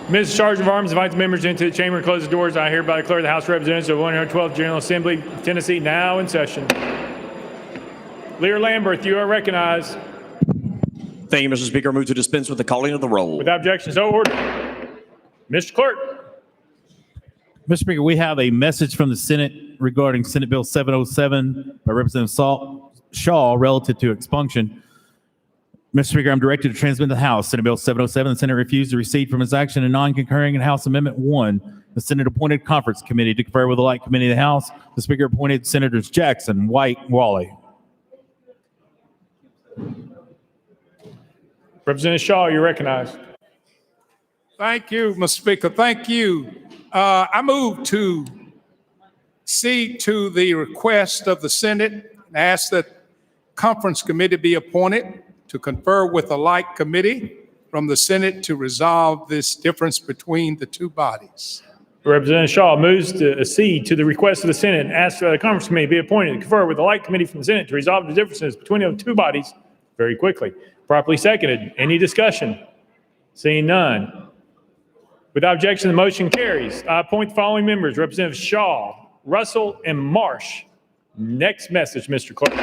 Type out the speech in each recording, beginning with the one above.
Mrs. Charge of Arms invites members into the chamber and closes the doors. I hereby declare the House of Representatives of the 112th General Assembly, Tennessee, now in session. Lear Lamberth, you are recognized. Thank you, Mr. Speaker. I move to dispense with the calling of the roll. Without objection, so ordered. Mr. Clerk. Mr. Speaker, we have a message from the Senate regarding Senate Bill 707 by Representative Shaw relative to expunction. Mr. Speaker, I'm directed to transmit to the House Senate Bill 707. The Senate refused to recede from its action in non-concurring in House Amendment 1. The Senate appointed conference committee to confer with the like committee of the House. The Speaker appointed Senators Jackson, White, and Wally. Representative Shaw, you're recognized. Thank you, Mr. Speaker. Thank you. I move to cede to the request of the Senate and ask that conference committee be appointed to confer with a like committee from the Senate to resolve this difference between the two bodies. Representative Shaw moves to accede to the request of the Senate and asks that a conference committee be appointed to confer with a like committee from the Senate to resolve the differences between the two bodies very quickly. Properly seconded. Any discussion? Seeing none. Without objection, the motion carries. I appoint the following members: Representative Shaw, Russell, and Marsh. Next message, Mr. Clerk.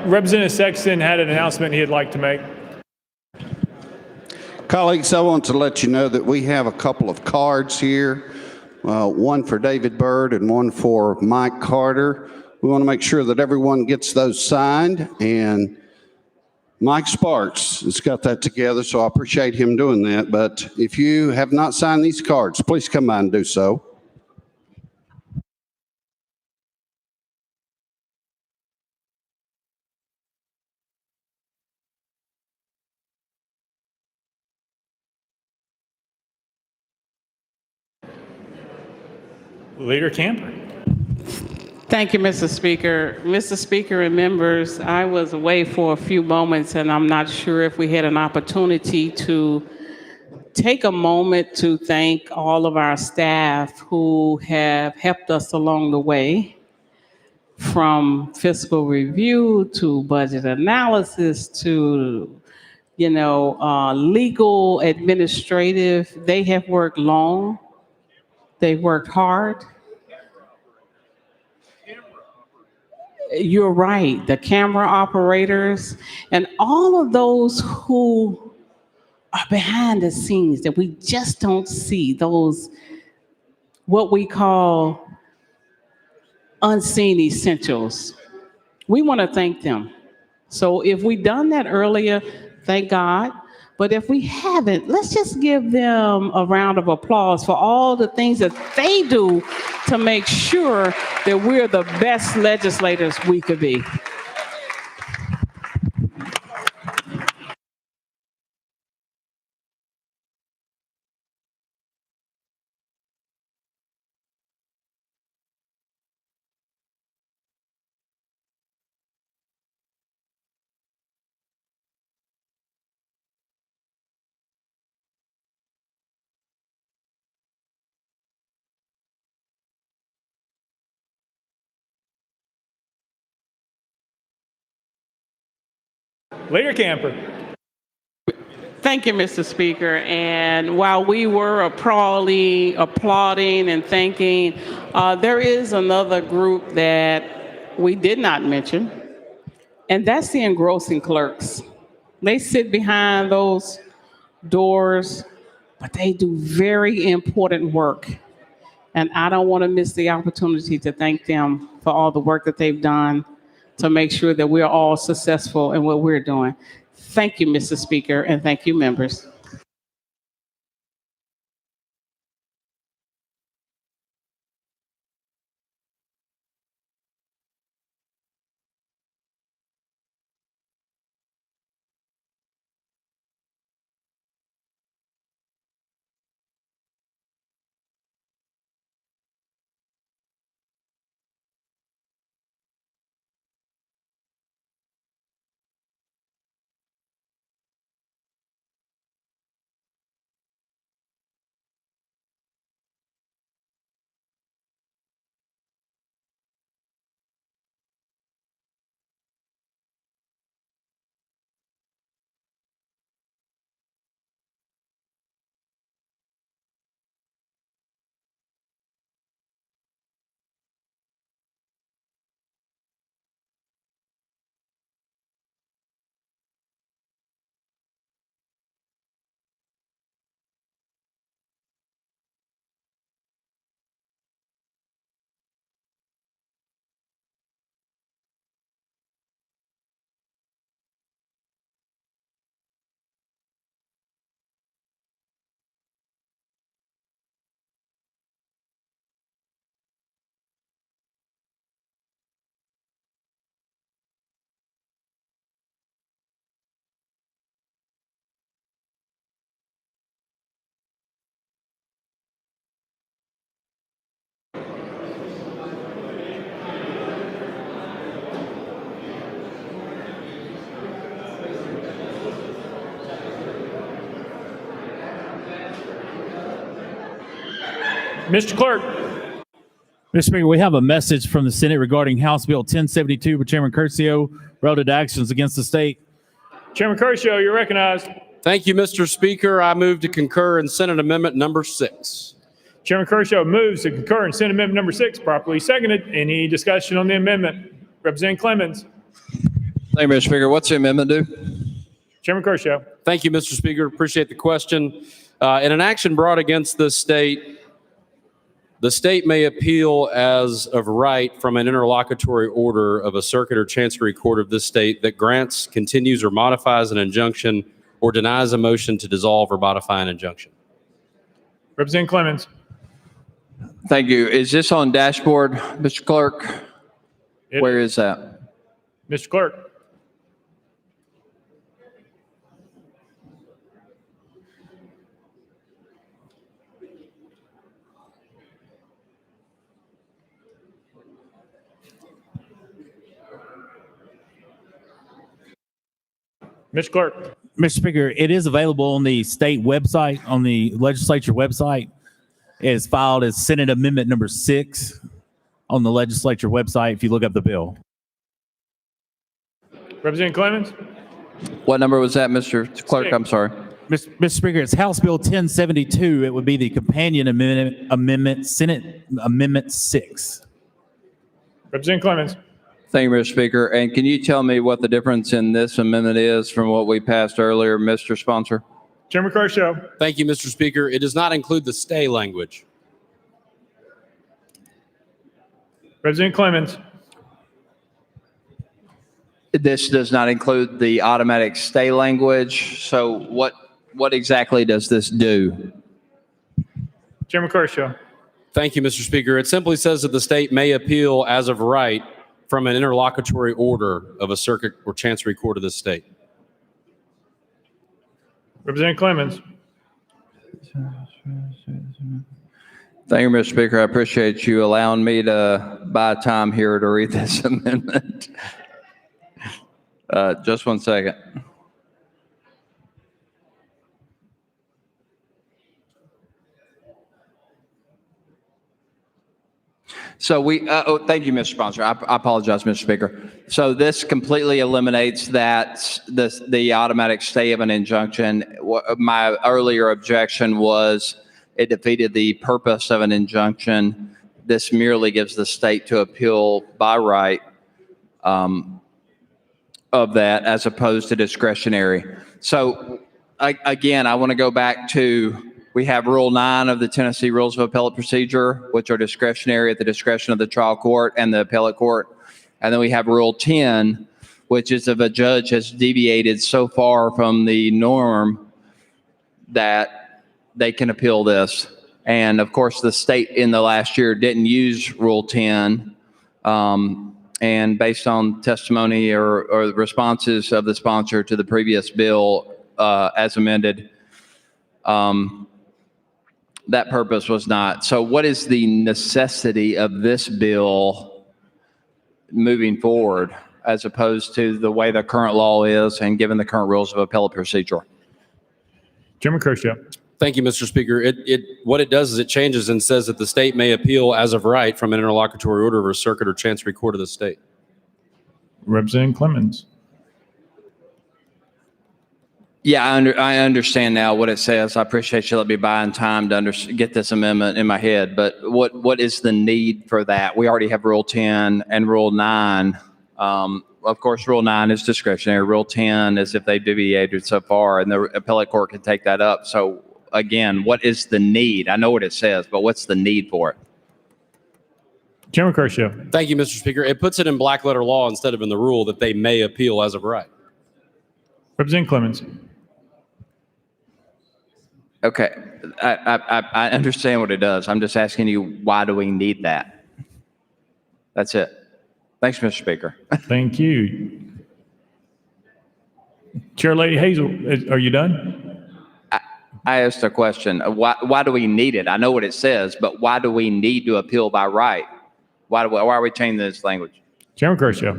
Representative Sexton had an announcement he'd like to make. Colleagues, I want to let you know that we have a couple of cards here, one for David Byrd and one for Mike Carter. We want to make sure that everyone gets those signed, and Mike Sparks has got that together, so I appreciate him doing that. But if you have not signed these cards, please come by and do so. Leader Camper. Thank you, Mr. Speaker. Mr. Speaker and members, I was away for a few moments, and I'm not sure if we had an opportunity to take a moment to thank all of our staff who have helped us along the way, from fiscal review to budget analysis to legal, administrative. They have worked long. They've worked hard. You're right, the camera operators and all of those who are behind the scenes that we just don't see, those what we call unseen essentials. We want to thank them. So if we've done that earlier, thank God. But if we haven't, let's just give them a round of applause for all the things that they do to make sure that we're the best legislators we could be. Leader Camper. Thank you, Mr. Speaker. And while we were applauding and thanking, there is another group that we did not mention, and that's the engrossing clerks. They sit behind those doors, but they do very important work. And I don't want to miss the opportunity to thank them for all the work that they've done to make sure that we're all successful in what we're doing. Thank you, Mr. Speaker, and thank you, members. Mr. Clerk. Mr. Speaker, we have a message from the Senate regarding House Bill 1072 by Chairman Curcio relative to actions against the state. Chairman Curcio, you're recognized. Thank you, Mr. Speaker. I move to concur in Senate Amendment number 6. Chairman Curcio moves to concur in Senate Amendment number 6, properly seconded. Any discussion on the amendment? Representative Clemens. Thank you, Mr. Speaker. What's the amendment do? Chairman Curcio. Thank you, Mr. Speaker. Appreciate the question. In an action brought against the state may appeal as of right from an interlocutory order of a circuit or chancery court of this state that grants, continues, or modifies an injunction or denies a motion to dissolve or modify an injunction. Representative Clemens. Thank you. Is this on dashboard, Mr. Clerk? Where is that? Mr. Clerk. Mr. Clerk. Mr. Speaker, it is available on the state website, on the legislature website. It is filed as Senate Amendment number 6 on the legislature website if you look up the bill. Representative Clemens. What number was that, Mr. Clerk? Six. I'm sorry. Mr. Speaker, it's House Bill 1072. It would be the companion amendment, Senate Amendment 6. Representative Clemens. Thank you, Mr. Speaker. And can you tell me what the difference in this amendment is from what we passed earlier, Mr. Sponsor? Chairman Curcio. Thank you, Mr. Speaker. It does not include the stay language. Representative Clemens. This does not include the automatic stay language. So what exactly does this do? Chairman Curcio. Thank you, Mr. Speaker. It simply says that the state may appeal as of right from an interlocutory order of a circuit or chancery court of the state. Representative Clemens. Thank you, Mr. Speaker. I appreciate you allowing me to buy time here to read this amendment. Just one second. So thank you, Mr. Sponsor. I apologize, Mr. Speaker. So this completely eliminates the automatic stay of an injunction. My earlier objection was it defeated the purpose of an injunction. This merely gives the state to appeal by right of that as opposed to discretionary. So again, I want to go back to, we have Rule 9 of the Tennessee Rules of Appellate Procedure, which are discretionary at the discretion of the trial court and the appellate court. And then we have Rule 10, which is if a judge has deviated so far from the norm that they can appeal this. And of course, the state in the last year didn't use Rule 10. And based on testimony or responses of the sponsor to the previous bill as amended, that purpose was not. So what is the necessity of this bill moving forward as opposed to the way the current law is and given the current rules of appellate procedure? Chairman Kershaw. Thank you, Mr. Speaker. What it does is it changes and says that the state may appeal as of right from an interlocutory order of a circuit or chancery court of the state. Representative Clemens. Yeah, I understand now what it says. I appreciate you letting me buy in time to get this amendment in my head. But what is the need for that? We already have Rule 10 and Rule 9. Of course, Rule 9 is discretionary. Rule 10 is if they've deviated so far, and the appellate court can take that up. So again, what is the need? I know what it says, but what's the need for it? Chairman Kershaw. Thank you, Mr. Speaker. It puts it in black letter law instead of in the rule that they may appeal as of right. Representative Clemens. Okay, I understand what it does. I'm just asking you, why do we need that? That's it. Thanks, Mr. Speaker. Thank you. Chair Lady Hazel, are you done? I asked a question. Why do we need it? I know what it says, but why do we need to appeal by right? Why are we changing this language? Chairman Kershaw.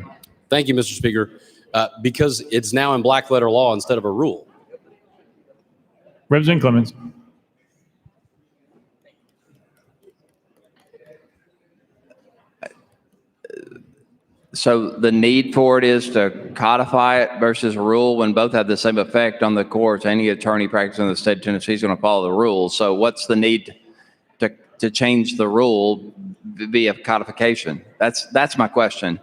Thank you, Mr. Speaker. Because it's now in black letter law instead of a rule. Representative Clemens. So the need for it is to codify it versus a rule when both have the same effect on the courts. Any attorney practicing in the state of Tennessee is going to follow the rules. So what's the need to change the rule via codification? That's my question.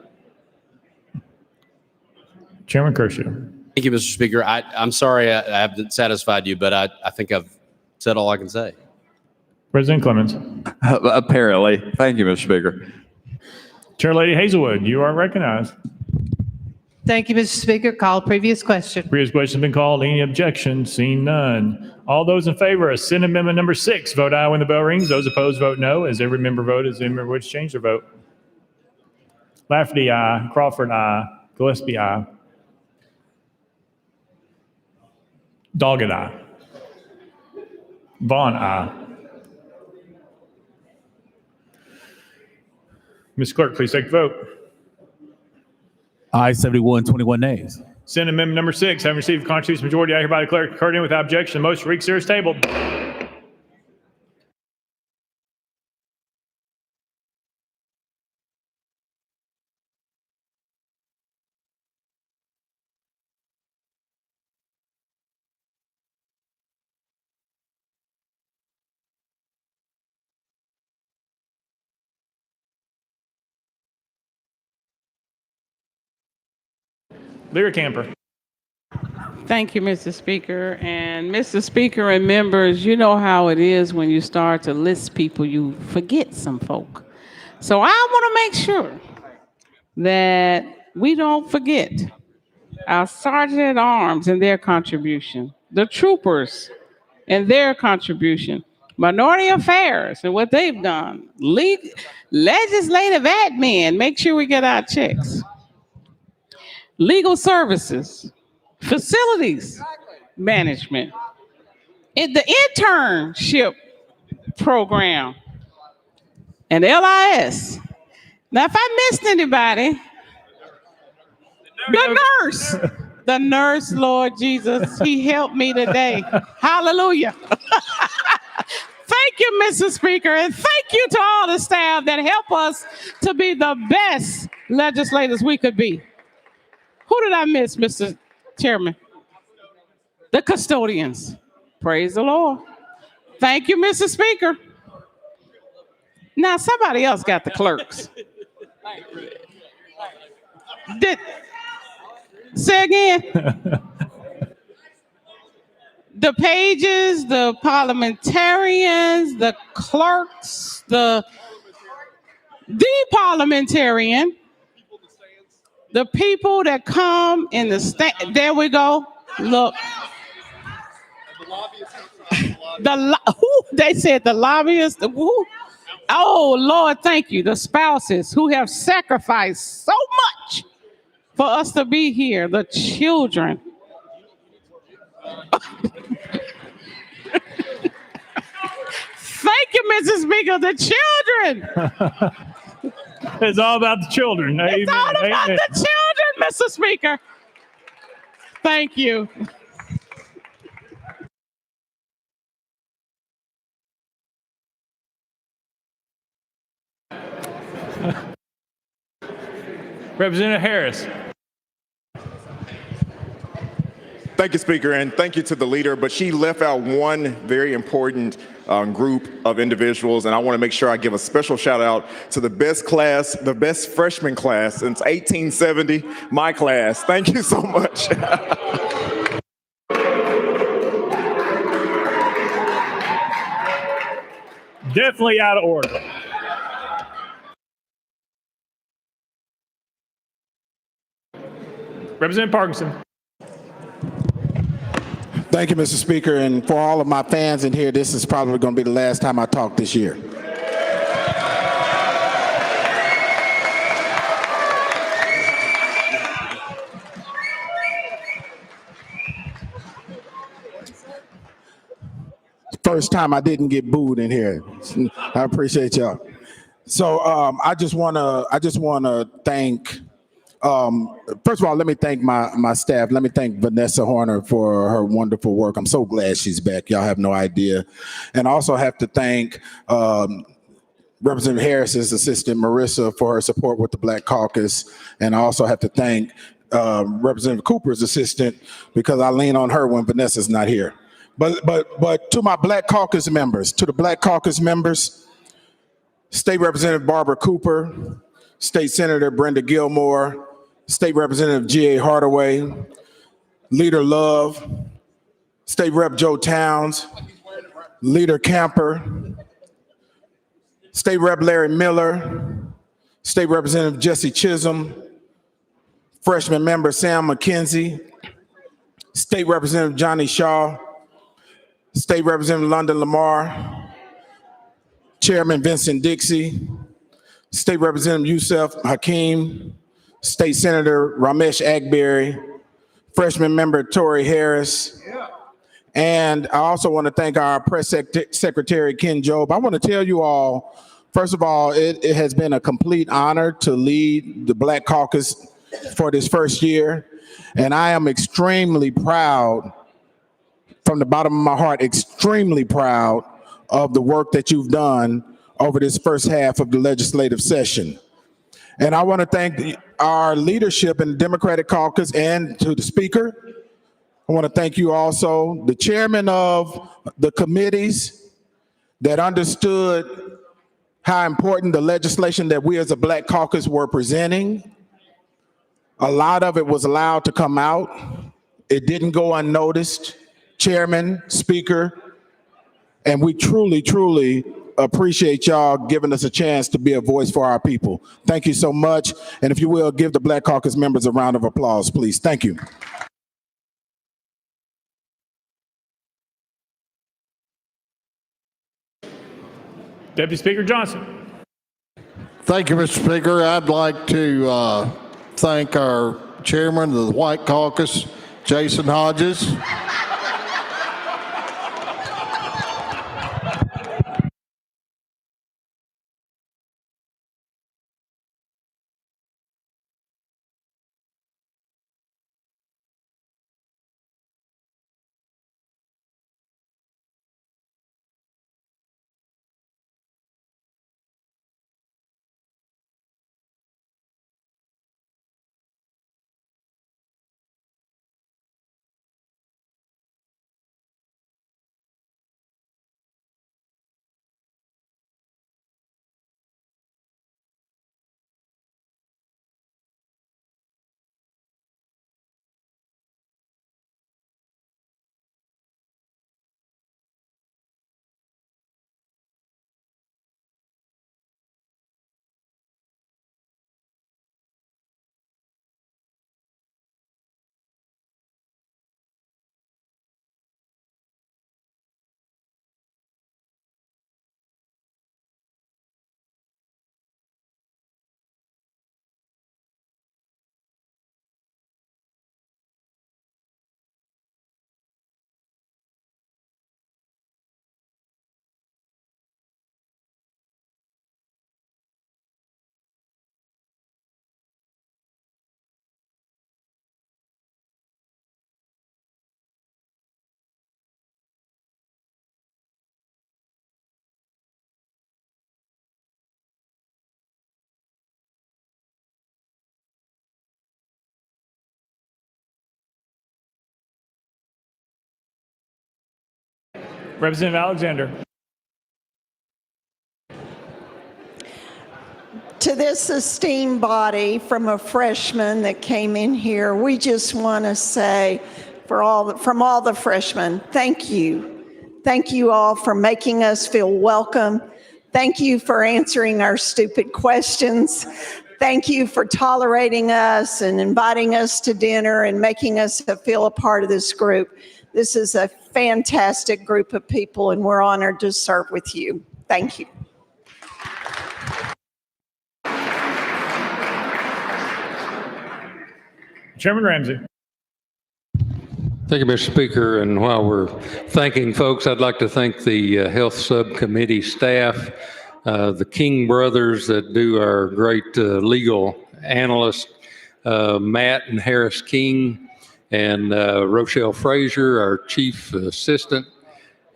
Chairman Kershaw. Thank you, Mr. Speaker. I'm sorry I haven't satisfied you, but I think I've said all I can say. President Clemens. Apparently. Thank you, Mr. Speaker. Chair Lady Hazelwood, you are recognized. Thank you, Mr. Speaker. Call previous question. Previous question has been called. Any objections? Seeing none. All those in favor of Senate Amendment number 6, vote aye when the bell rings. Those opposed, vote no. As every member voted, as every member would change their vote. Lafferty, aye. Crawford, aye. Gillespie, aye. Doggett, aye. Vaughn, aye. Ms. Clerk, please take the vote. Aye, 71, 21 nays. Senate Amendment number 6, having received a constitutional majority, I hereby declare it concurred in without objection. The motion to reconsider is tabled. Lyra Camper. Thank you, Mr. Speaker. And Mr. Speaker and members, you know how it is when you start to list people, you forget some folk. So I want to make sure that we don't forget our Sergeant at Arms and their contribution, the troopers and their contribution, Minority Affairs and what they've done, legislative admin, make sure we get our checks. Legal services, facilities management, in the internship program, and LIS. Now, if I missed anybody, the nurse, Lord Jesus, he helped me today. Hallelujah. Thank you, Mr. Speaker, and thank you to all the staff that help us to be the best legislators we could be. Who did I miss, Mr. Chairman? The custodians. Praise the Lord. Thank you, Mr. Speaker. Now, somebody else got the clerks. Say again. The pages, the parliamentarians, the clerks, the parliamentarian, the people that come in the stand. There we go. Look. They said the lobbyists. Who? Oh, Lord, thank you. The spouses who have sacrificed so much for us to be here. The children. Thank you, Mrs. Speaker. The children. It's all about the children. It's all about the children, Mr. Speaker. Thank you. Representative Harris. Thank you, Speaker, and thank you to the leader, but she left out one very important group of individuals, and I want to make sure I give a special shout out to the best class, the best freshman class since 1870, my class. Thank you so much. Definitely out of order. Representative Parkinson. Thank you, Mr. Speaker. And for all of my fans in here, this is probably going to be the last time I talk this year. First time I didn't get booed in here. I appreciate y'all. So I just want to thank. First of all, let me thank my staff. Let me thank Vanessa Horner for her wonderful work. I'm so glad she's back. Y'all have no idea. And I also have to thank Representative Harris's assistant, Marissa, for her support with the Black Caucus. And I also have to thank Representative Cooper's assistant because I lean on her when Vanessa's not here. But to my Black Caucus members, to the Black Caucus members, State Representative Barbara Cooper, State Senator Brenda Gilmore, State Representative G.A. Hardaway, Leader Love, State Rep Joe Towns, Leader Camper, State Rep Larry Miller, State Representative Jesse Chisholm, Freshman Member Sam McKenzie, State Representative Johnny Shaw, State Representative London Lamar, Chairman Vincent Dixie, State Representative Yusuf Hakeem, State Senator Ramesh Agberry, Freshman Member Tory Harris, and I also want to thank our Press Secretary Ken Jobe. I want to tell you all, first of all, it has been a complete honor to lead the Black Caucus for this first year, and I am extremely proud, from the bottom of my heart, extremely proud of the work that you've done over this first half of the legislative session. And I want to thank our leadership in the Democratic Caucus and to the Speaker. I want to thank you also, the chairman of the committees that understood how important the legislation that we as a Black Caucus were presenting. A lot of it was allowed to come out. It didn't go unnoticed. Chairman, Speaker, and we truly, truly appreciate y'all giving us a chance to be a voice for our people. Thank you so much. And if you will, give the Black Caucus members a round of applause, please. Thank you. Deputy Speaker Johnson. Thank you, Mr. Speaker. I'd like to thank our chairman of the White Caucus, Jason Hodges. Representative Alexander. To this esteemed body, from a freshman that came in here, we just want to say, from all the freshmen, thank you. Thank you all for making us feel welcome. Thank you for answering our stupid questions. Thank you for tolerating us and inviting us to dinner and making us feel a part of this group. This is a fantastic group of people, and we're honored to serve with you. Thank you. Chairman Ramsey. Thank you, Mr. Speaker. And while we're thanking folks, I'd like to thank the Health Subcommittee staff, the King brothers that do our great legal analysts, Matt and Harris King, and Rochelle Frazier, our chief assistant.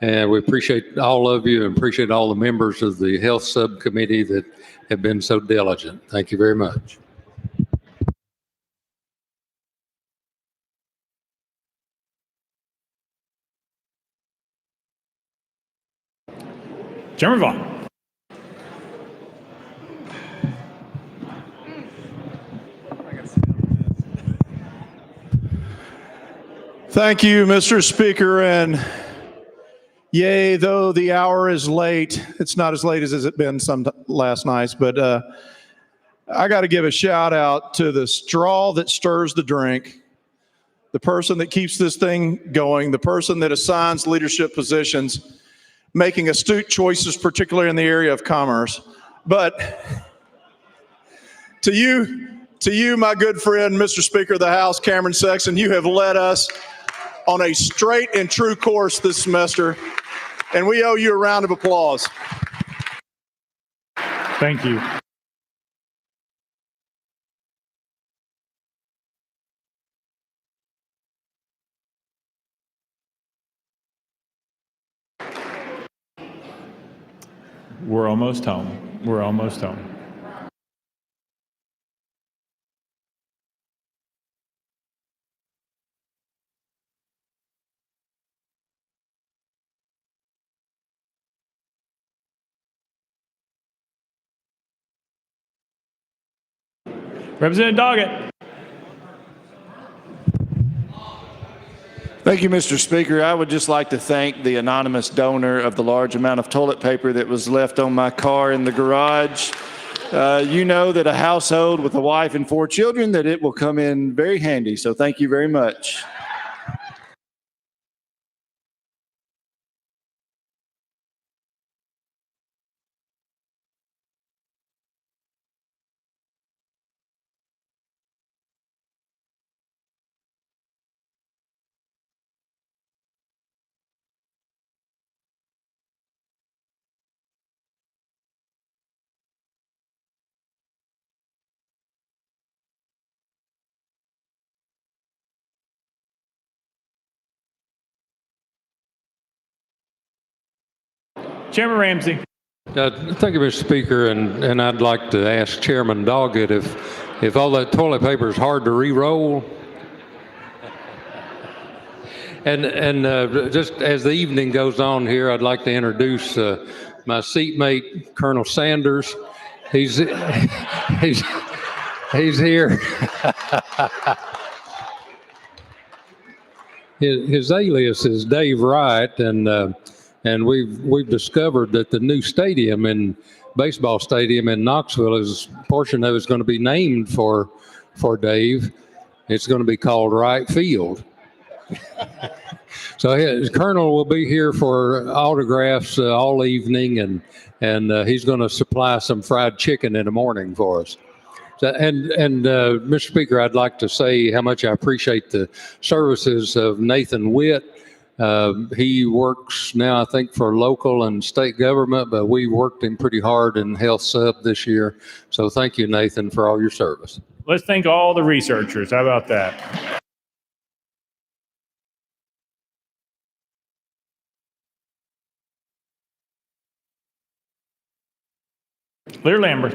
And we appreciate all of you and appreciate all the members of the Health Subcommittee that have been so diligent. Thank you very much. Chairman Vaughn. Thank you, Mr. Speaker, and yay, though the hour is late, it's not as late as it's been some last nights, but I got to give a shout out to the straw that stirs the drink, the person that keeps this thing going, the person that assigns leadership positions, making astute choices, particularly in the area of commerce. But to you, my good friend, Mr. Speaker of the House, Cameron Sexton, you have led us on a straight and true course this semester, and we owe you a round of applause. Thank you. We're almost home. We're almost home. Representative Doggett. Thank you, Mr. Speaker. I would just like to thank the anonymous donor of the large amount of toilet paper that was left on my car in the garage. You know that a household with a wife and 4 children, that it will come in very handy. So thank you very much. Chairman Ramsey. Thank you, Mr. Speaker, and I'd like to ask Chairman Doggett if all that toilet paper is hard to re-roll. And just as the evening goes on here, I'd like to introduce my seatmate, Colonel Sanders. He's here. His alias is Dave Wright, and we've discovered that the new baseball stadium in Knoxville, a portion of it's going to be named for Dave. It's going to be called Wright Field. So his Colonel will be here for autographs all evening, and he's going to supply some fried chicken in the morning for us. So, and Mr. Speaker, I'd like to say how much I appreciate the services of Nathan Witt. He works now, I think, for local and state government, but we worked him pretty hard in Health Sub this year. So thank you, Nathan, for all your service. Let's thank all the researchers. How about that? Leader Lambert.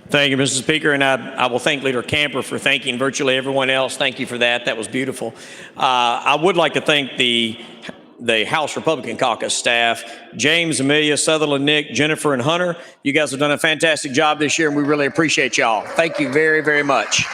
Thank you, Mr. Speaker, and I will thank Leader Camper for thanking virtually everyone else. Thank you for that. That was beautiful. I would like to thank the the House Republican Caucus staff, James, Amelia, Sutherland, Nick, Jennifer, and Hunter. You guys have done a fantastic job this year, and we really appreciate y'all. Thank you very, very much.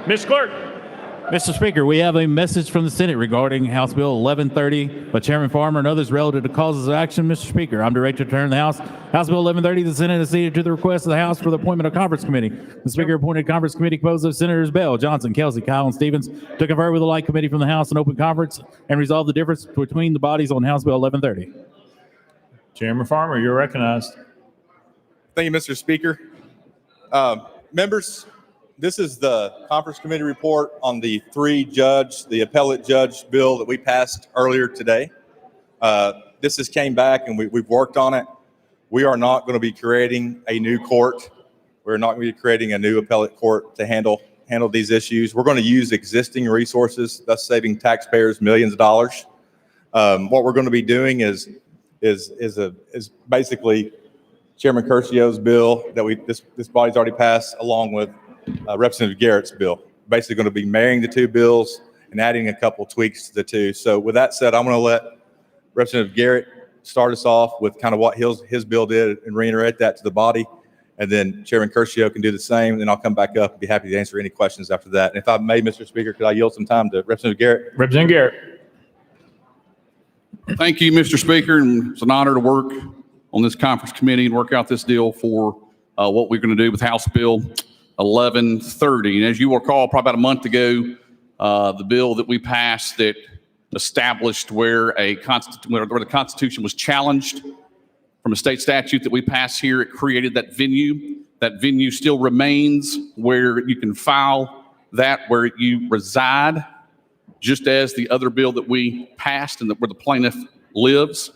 Ms. Clerk. Mr. Speaker, we have a message from the Senate regarding House Bill 1130 by Chairman Farmer and others relative to causes of action. Mr. Speaker, I'm directed to turn the House Bill 1130. The Senate has ceded to the request of the House for the appointment of conference committee. The Speaker appointed conference committee composed of Senators Bell, Johnson, Kelsey, Kyle, and Stevens to confer with the like committee from the House in open conference and resolve the difference between the bodies on House Bill 1130. Chairman Farmer, you're recognized. Thank you, Mr. Speaker. Members, this is the conference committee report on the the appellate judge bill that we passed earlier today. This has came back and we've worked on it. we are not going to be creating a new court. We're not going to be creating a new appellate court to handle these issues. We're going to use existing resources, thus saving taxpayers millions of dollars. What we're going to be doing is basically Chairman Curcio's bill that this body's already passed, along with Representative Garrett's bill. Basically going to be marrying the two bills and adding a couple tweaks to the two. So with that said, I'm going to let Representative Garrett start us off with kind of what his bill did and reiterate that to the body. And then Chairman Curcio can do the same. And then I'll come back up and be happy to answer any questions after that. And if I may, Mr. Speaker, could I yield some time to Representative Garrett? Representative Garrett. Thank you, Mr. Speaker. And it's an honor to work on this conference committee and work out this deal for what we're going to do with House Bill 1130. And as you will recall, probably about a month ago, the bill that we passed that established where the Constitution was challenged from a state statute that we passed here, it created that venue. That venue still remains where you can file that where you reside, just as the other bill that we passed and where the plaintiff lives.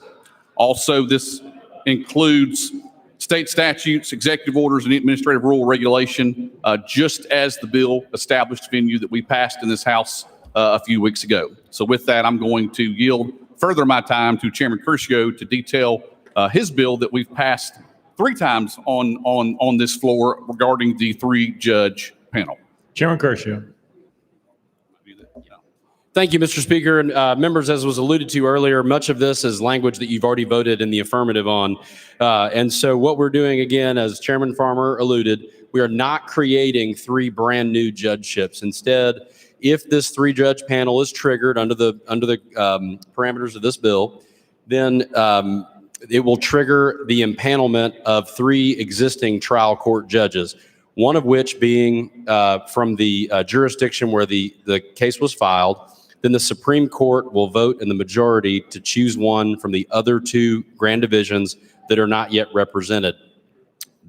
Also, this includes state statutes, executive orders, and administrative rule regulation, just as the bill established venue that we passed in this House a few weeks ago. So with that, I'm going to yield further my time to Chairman Curcio to detail his bill that we've passed 3 times on this floor regarding the 3-judge panel. Chairman Curcio. Thank you, Mr. Speaker. And members, as was alluded to earlier, much of this is language that you've already voted in the affirmative on. And so what we're doing, again, as Chairman Farmer alluded, we are not creating 3 brand new judgeships. Instead, if this 3-judge panel is triggered under the parameters of this bill, then it will trigger the empanelment of 3 existing trial court judges, one of which being from the jurisdiction where the case was filed. Then the Supreme Court will vote in the majority to choose one from the other 2 grand divisions that are not yet represented.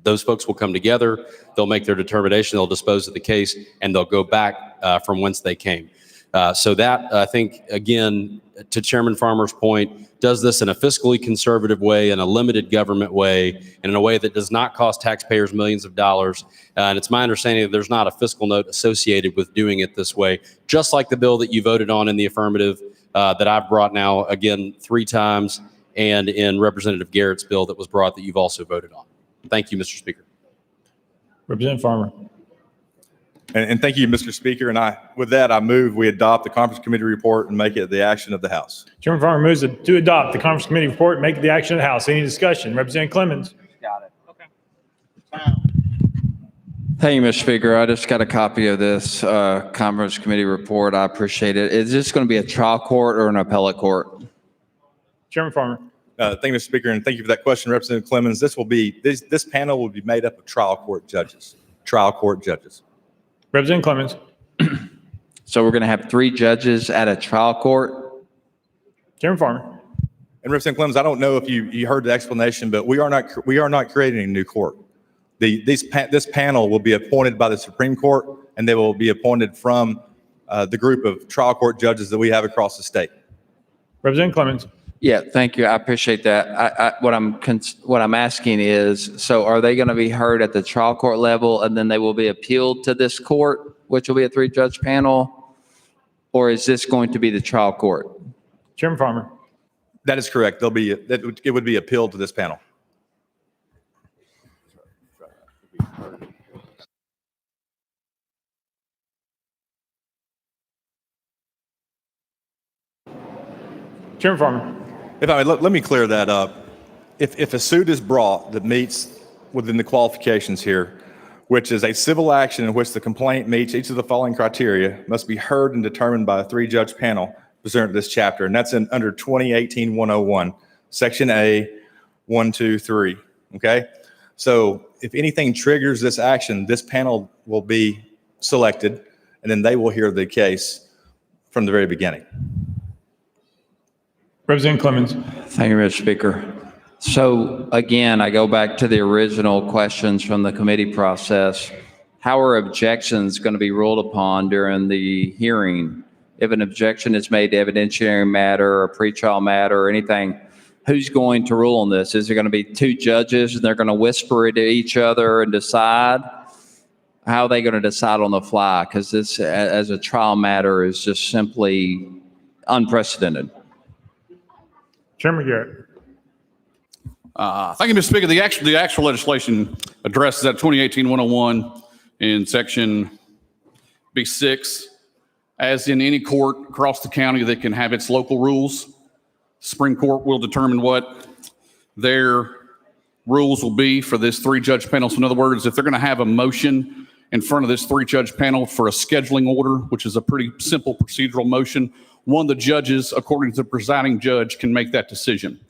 Those folks will come together, they'll make their determination, they'll dispose of the case, and they'll go back from whence they came. So that, I think, again, to Chairman Farmer's point, does this in a fiscally conservative way, in a limited government way, and in a way that does not cost taxpayers millions of dollars. And it's my understanding that there's not a fiscal note associated with doing it this way, just like the bill that you voted on in the affirmative that I've brought now, again, 3 times, and in Representative Garrett's bill that was brought that you've also voted on. Thank you, Mr. Speaker. Representative Farmer. And thank you, Mr. Speaker. And with that, I move we adopt the conference committee report and make it the action of the House. Chairman Farmer moves to adopt the conference committee report and make it the action of the House. Any discussion? Representative Clemens. Got it. Okay. Thank you, Mr. Speaker. I just got a copy of this conference committee report. I appreciate it. Is this going to be a trial court or an appellate court? Chairman Farmer. Thank you, Mr. Speaker, and thank you for that question, Representative Clemens. This panel will be made up of trial court judges. Trial court judges. Representative Clemens. So we're going to have 3 judges at a trial court? Chairman Farmer. And Representative Clemens, I don't know if you heard the explanation, but we are not creating a new court. This panel will be appointed by the Supreme Court, and they will be appointed from the group of trial court judges that we have across the state. Representative Clemens. Yeah, thank you. I appreciate that. What I'm asking is, so are they going to be heard at the trial court level and then they will be appealed to this court, which will be a 3-judge panel? Or is this going to be the trial court? Chairman Farmer. That is correct. It would be appealed to this panel. Chairman Farmer. If I may, let me clear that up. If a suit is brought that meets within the qualifications here, which is a civil action in which the complaint meets each of the following criteria, must be heard and determined by a 3-judge panel pursuant to this chapter, and that's under 2018-101, Section A, 1, 2, 3. Okay, so if anything triggers this action, this panel will be selected, and then they will hear the case from the very beginning. Representative Clemens. Thank you, Mr. Speaker. So again, I go back to the original questions from the committee process. How are objections going to be ruled upon during the hearing? If an objection is made to evidentiary matter or pretrial matter or anything, who's going to rule on this? Is there going to be two judges and they're going to whisper it to each other and decide? How are they going to decide on the fly? Because this, as a trial matter, is just simply unprecedented. Chairman Garrett. Thank you, Mr. Speaker. The actual legislation addresses that 2018-101 in section B6. As in any court across the county that can have its local rules, Supreme Court will determine what their rules will be for this three-judge panel. So in other words, if they're going to have a motion in front of this three-judge panel for a scheduling order, which is a pretty simple procedural motion, one of the judges, according to the presiding judge, can make that decision.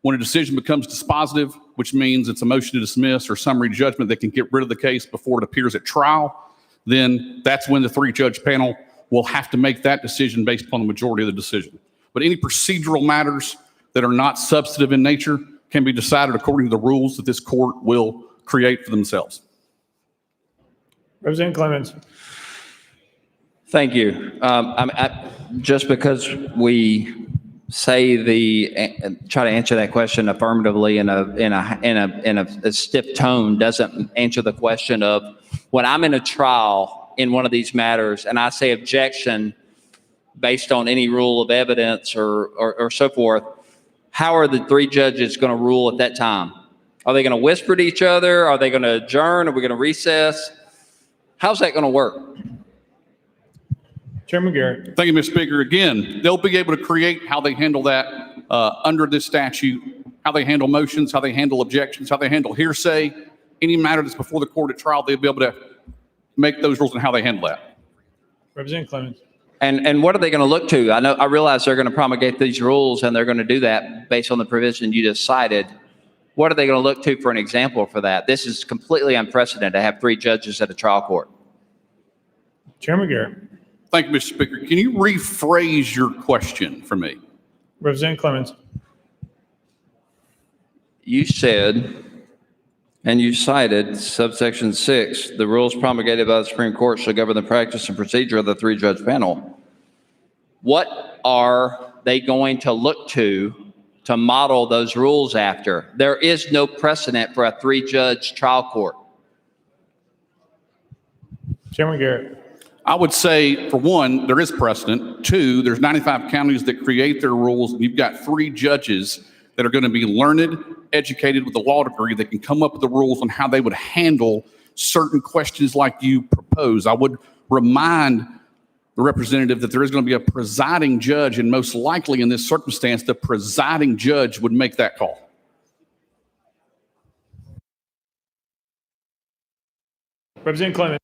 When a decision becomes dispositive, which means it's a motion to dismiss or summary judgment that can get rid of the case before it appears at trial, then that's when the three-judge panel will have to make that decision based upon the majority of the decision. But any procedural matters that are not substantive in nature can be decided according to the rules that this court will create for themselves. Representative Clemens. Thank you. Just because we say try to answer that question affirmatively in a stiff tone doesn't answer the question of when I'm in a trial in one of these matters and I say objection based on any rule of evidence or so forth, how are the three judges going to rule at that time? Are they going to whisper to each other? Are they going to adjourn? Are we going to recess? How's that going to work? Chairman Garrett. Thank you, Mr. Speaker. Again, they'll be able to create how they handle that under this statute, how they handle motions, how they handle objections, how they handle hearsay. Any matter that's before the court at trial, they'll be able to make those rules and how they handle that. Representative Clemens. And what are they going to look to? I realize they're going to promulgate these rules and they're going to do that based on the provision you just cited. What are they going to look to for an example for that? This is completely unprecedented to have three judges at a trial court. Chairman Garrett. Thank you, Mr. Speaker. Can you rephrase your question for me? Representative Clemens. You said, and you cited subsection 6, the rules promulgated by the Supreme Court shall govern the practice and procedure of the three-judge panel. What are they going to look to model those rules after? There is no precedent for a three-judge trial court. Chairman Garrett. I would say, for one, there is precedent. Two, there's 95 counties that create their rules, and you've got three judges that are going to be learned, educated with a law degree that can come up with the rules on how they would handle certain questions like you propose. I would remind the representative that there is going to be a presiding judge, and most likely in this circumstance, the presiding judge would make that call. Representative Clemens.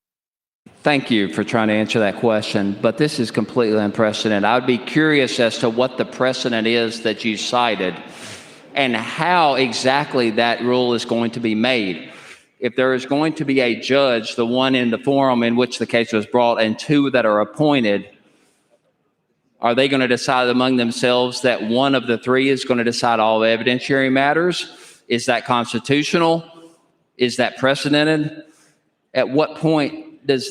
Thank you for trying to answer that question, but this is completely unprecedented. I would be curious as to what the precedent is that you cited and how exactly that rule is going to be made. If there is going to be a judge, the one in the forum in which the case was brought, and two that are appointed, are they going to decide among themselves that one of the three is going to decide all evidentiary matters? Is that constitutional? Is that precedented? At what point does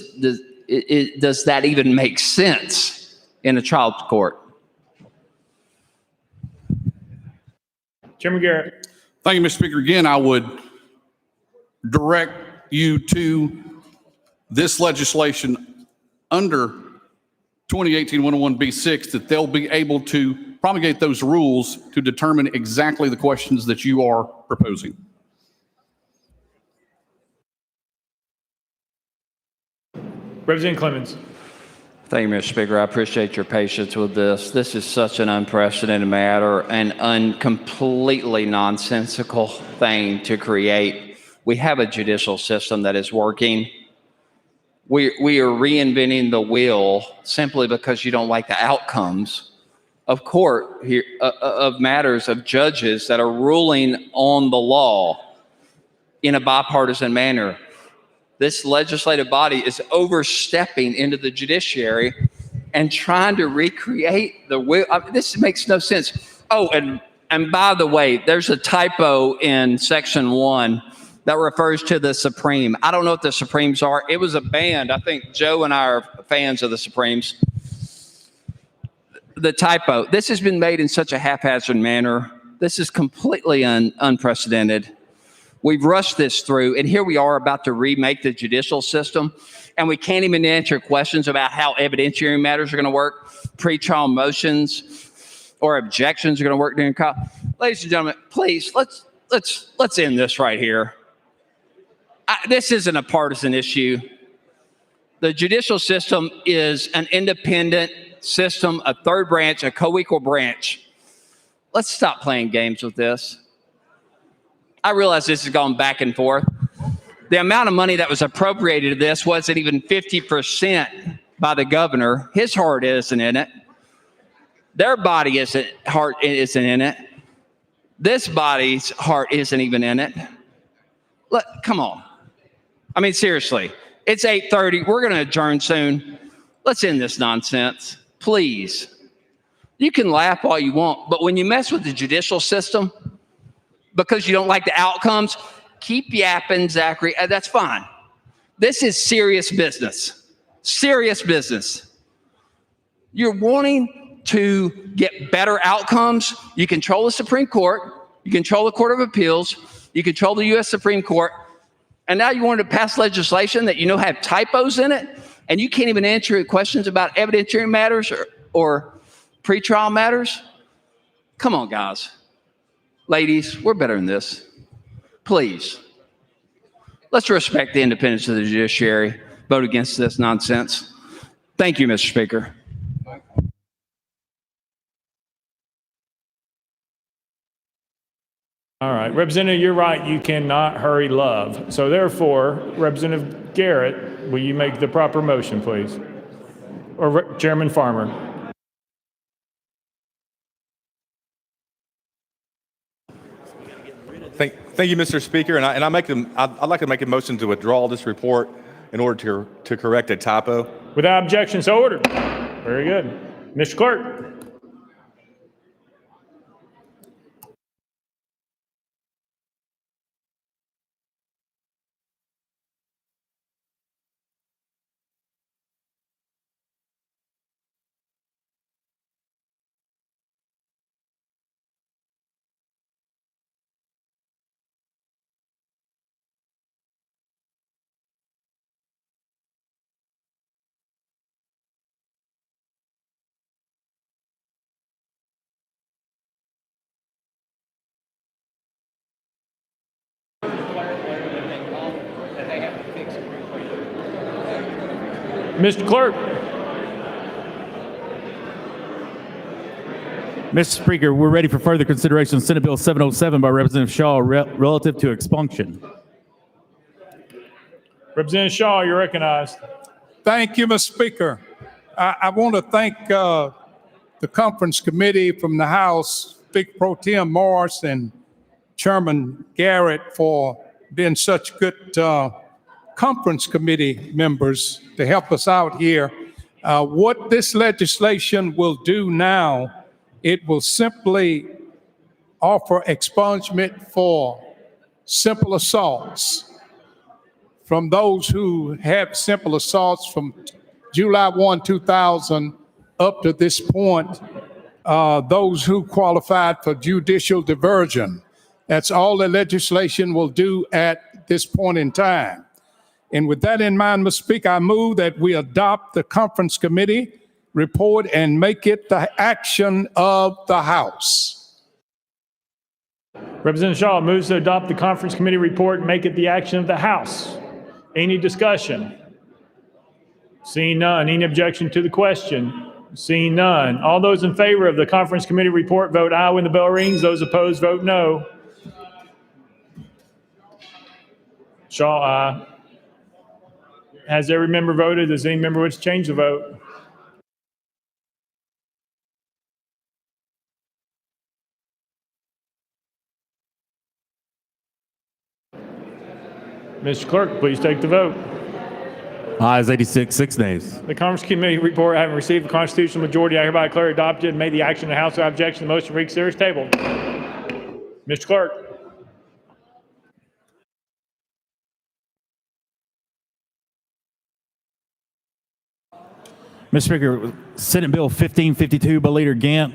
that even make sense in a trial court? Chairman Garrett. Thank you, Mr. Speaker. Again, I would direct you to this legislation under 2018-101B6 that they'll be able to promulgate those rules to determine exactly the questions that you are proposing. Representative Clemens. Thank you, Mr. Speaker. I appreciate your patience with this. This is such an unprecedented matter and completely nonsensical thing to create. We have a judicial system that is working. We are reinventing the wheel simply because you don't like the outcomes of court here, of matters of judges that are ruling on the law in a bipartisan manner. This legislative body is overstepping into the judiciary and trying to recreate the will. This makes no sense. Oh, and by the way, there's a typo in section 1 that refers to the Supreme. I don't know what the Supremes are. It was a band. I think Joe and I are fans of the Supremes. The typo. This has been made in such a haphazard manner. This is completely unprecedented. We've rushed this through, and here we are about to remake the judicial system, and we can't even answer questions about how evidentiary matters are going to work, pretrial motions or objections are going to work during trial. Ladies and gentlemen, please, let's end this right here. This isn't a partisan issue. The judicial system is an independent system, a third branch, a co-equal branch. Let's stop playing games with this. I realize this has gone back and forth. The amount of money that was appropriated to this wasn't even 50% by the governor. His heart isn't in it. Their heart isn't in it. This body's heart isn't even in it. Look, come on. I mean, seriously, it's 8:30. We're going to adjourn soon. Let's end this nonsense, please. You can laugh all you want, but when you mess with the judicial system because you don't like the outcomes, keep yapping, Zachary. That's fine. This is serious business. Serious business. You're wanting to get better outcomes. You control the Supreme Court. You control the Court of Appeals. You control the U.S. Supreme Court. And now you want to pass legislation that you know have typos in it, and you can't even answer questions about evidentiary matters or pretrial matters? Come on, guys. Ladies, we're better than this. Please. Let's respect the independence of the judiciary. Vote against this nonsense. Thank you, Mr. Speaker. All right, Representative, you're right. You cannot hurry love. So therefore, Representative Garrett, will you make the proper motion, please? Or Chairman Farmer? Thank you, Mr. Speaker. And I'd like to make a motion to withdraw this report in order to correct a typo. Without objection, so ordered. Very good. Mr. Clerk. Mr. Clerk. Mr. Speaker, we're ready for further consideration of Senate Bill 707 by Representative Shaw relative to expunction. Representative Shaw, you're recognized. Thank you, Mr. Speaker. I want to thank the conference committee from the House, Speaker Pro Tem Morris and Chairman Garrett for being such good conference committee members to help us out here. What this legislation will do now, it will simply offer expungement for simple assaults from those who have simple assaults from July 1, 2000 up to this point, those who qualified for judicial diversion. That's all the legislation will do at this point in time. And with that in mind, Mr. Speaker, I move that we adopt the conference committee report and make it the action of the House. Representative Shaw moves to adopt the conference committee report and make it the action of the House. Any discussion? Seeing none. Any objection to the question? Seeing none. All those in favor of the conference committee report vote aye when the bell rings. Those opposed vote no. Shaw, aye. Has every member voted? Does any member wish to change the vote? Mr. Clerk, please take the vote. Ayes 86, 6 nays. The conference committee report having received the constitutional majority, I hereby declare adopted and made the action of the House without objection. The motion for reconsider is tabled. Mr. Clerk. Mr. Speaker, Senate Bill 1552 by Leader Gant,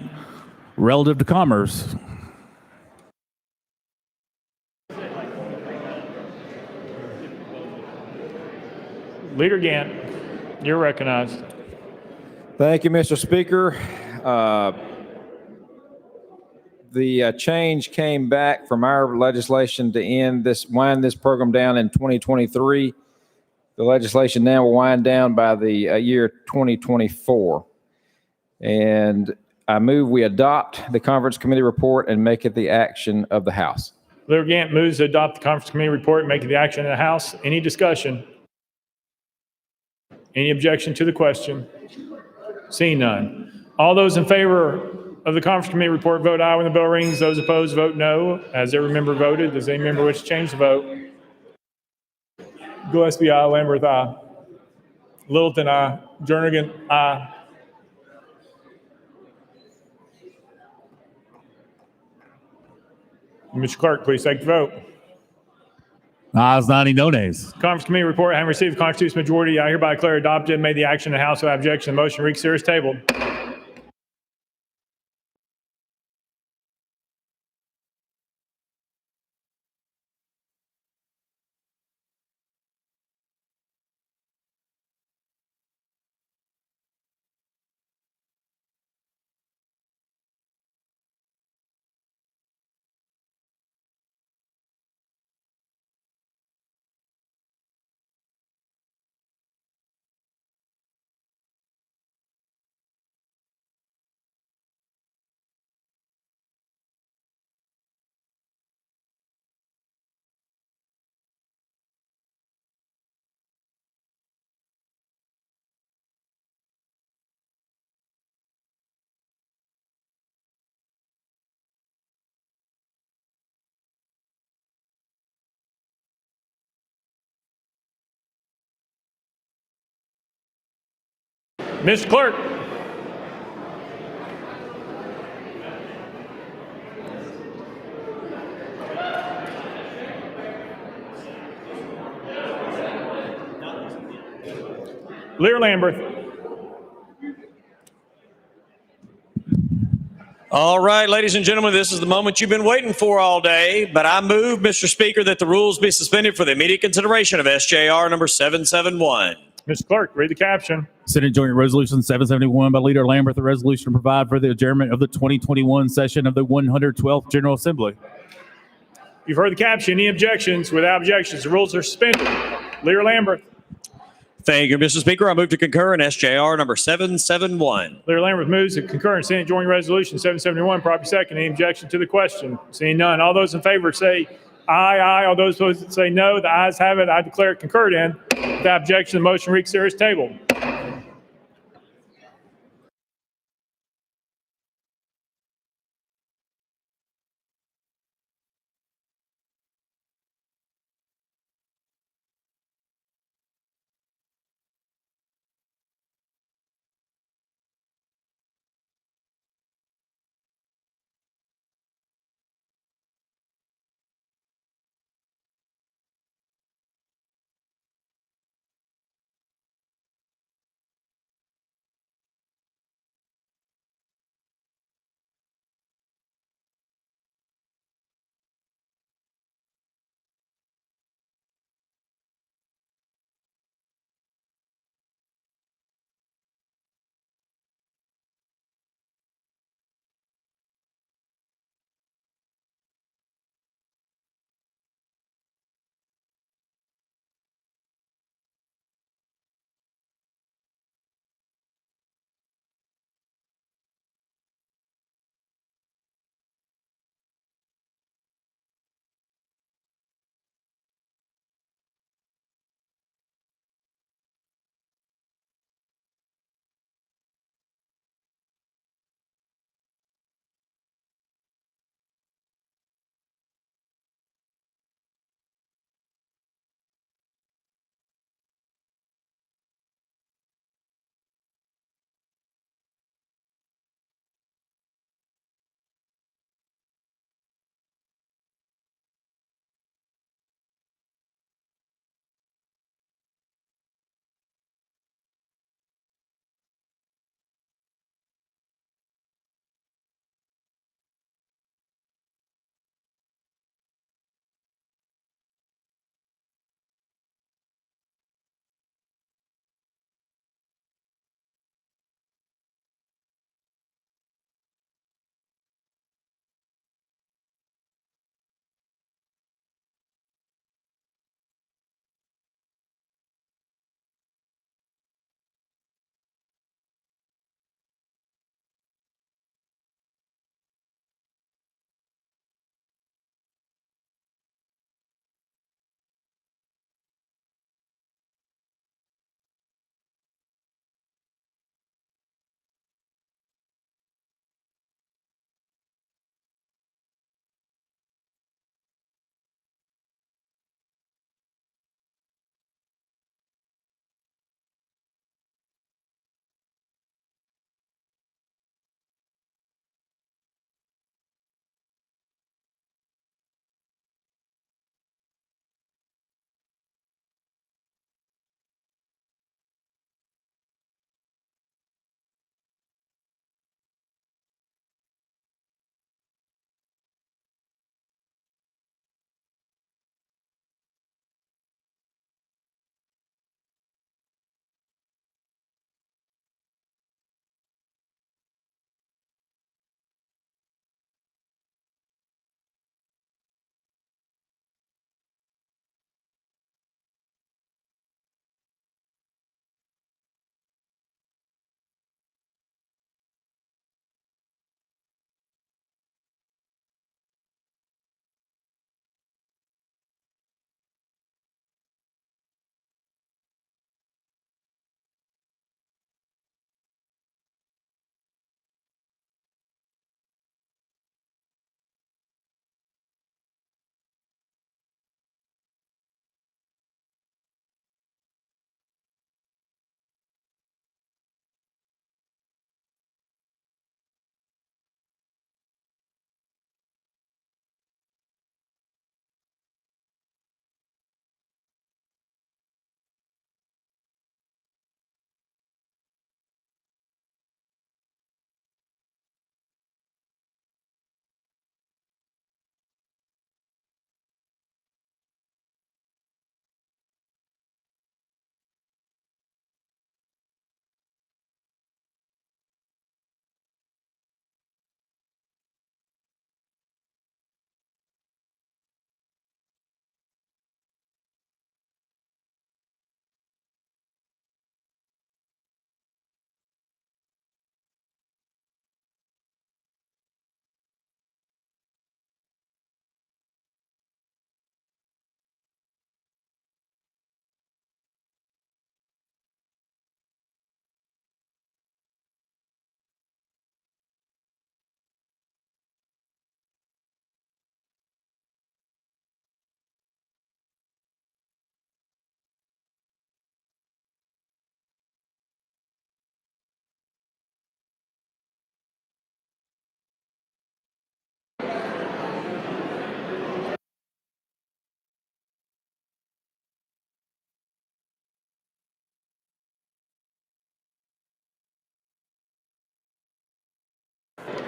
relative to commerce. Leader Gant, you're recognized. Thank you, Mr. Speaker. The change came back from our legislation to wind this program down in 2023. The legislation now will wind down by the year 2024. And I move we adopt the conference committee report and make it the action of the House. Leader Gant moves to adopt the conference committee report and make it the action of the House. Any discussion? Any objection to the question? Seeing none. All those in favor of the conference committee report vote aye when the bell rings. Those opposed vote no. Has every member voted? Does any member wish to change the vote? Gillespie, aye. Lamberth, aye. Littleton, aye. Jernigan, aye. Mr. Clerk, please take the vote. Ayes 90, no nays. Conference committee report, having received the constitutional majority, I hereby declare adopted and made the action of the House without objection. The motion to reconsider is tabled. Mr. Clerk. Lear Lamberth. All right, ladies and gentlemen, this is the moment you've been waiting for all day, but I move, Mr. Speaker, that the rules be suspended for the immediate consideration of SJR number 771. Mr. Clerk, read the caption. Senate Joint Resolution 771 by Leader Lamberth, a resolution to provide for the adjournment of the 2021 session of the 112th General Assembly. You've heard the caption. Any objections? Without objections, the rules are suspended. Leader Lamberth. Thank you, Mr. Speaker. I move to concur in SJR number 771. Leader Lamberth moves to concur in Senate Joint Resolution 771. Properly second. Any objection to the question? Seeing none. All those in favor say aye, aye. All those opposed say no. The ayes have it. I declare it concurred in. Without objection, the motion to reconsider is tabled.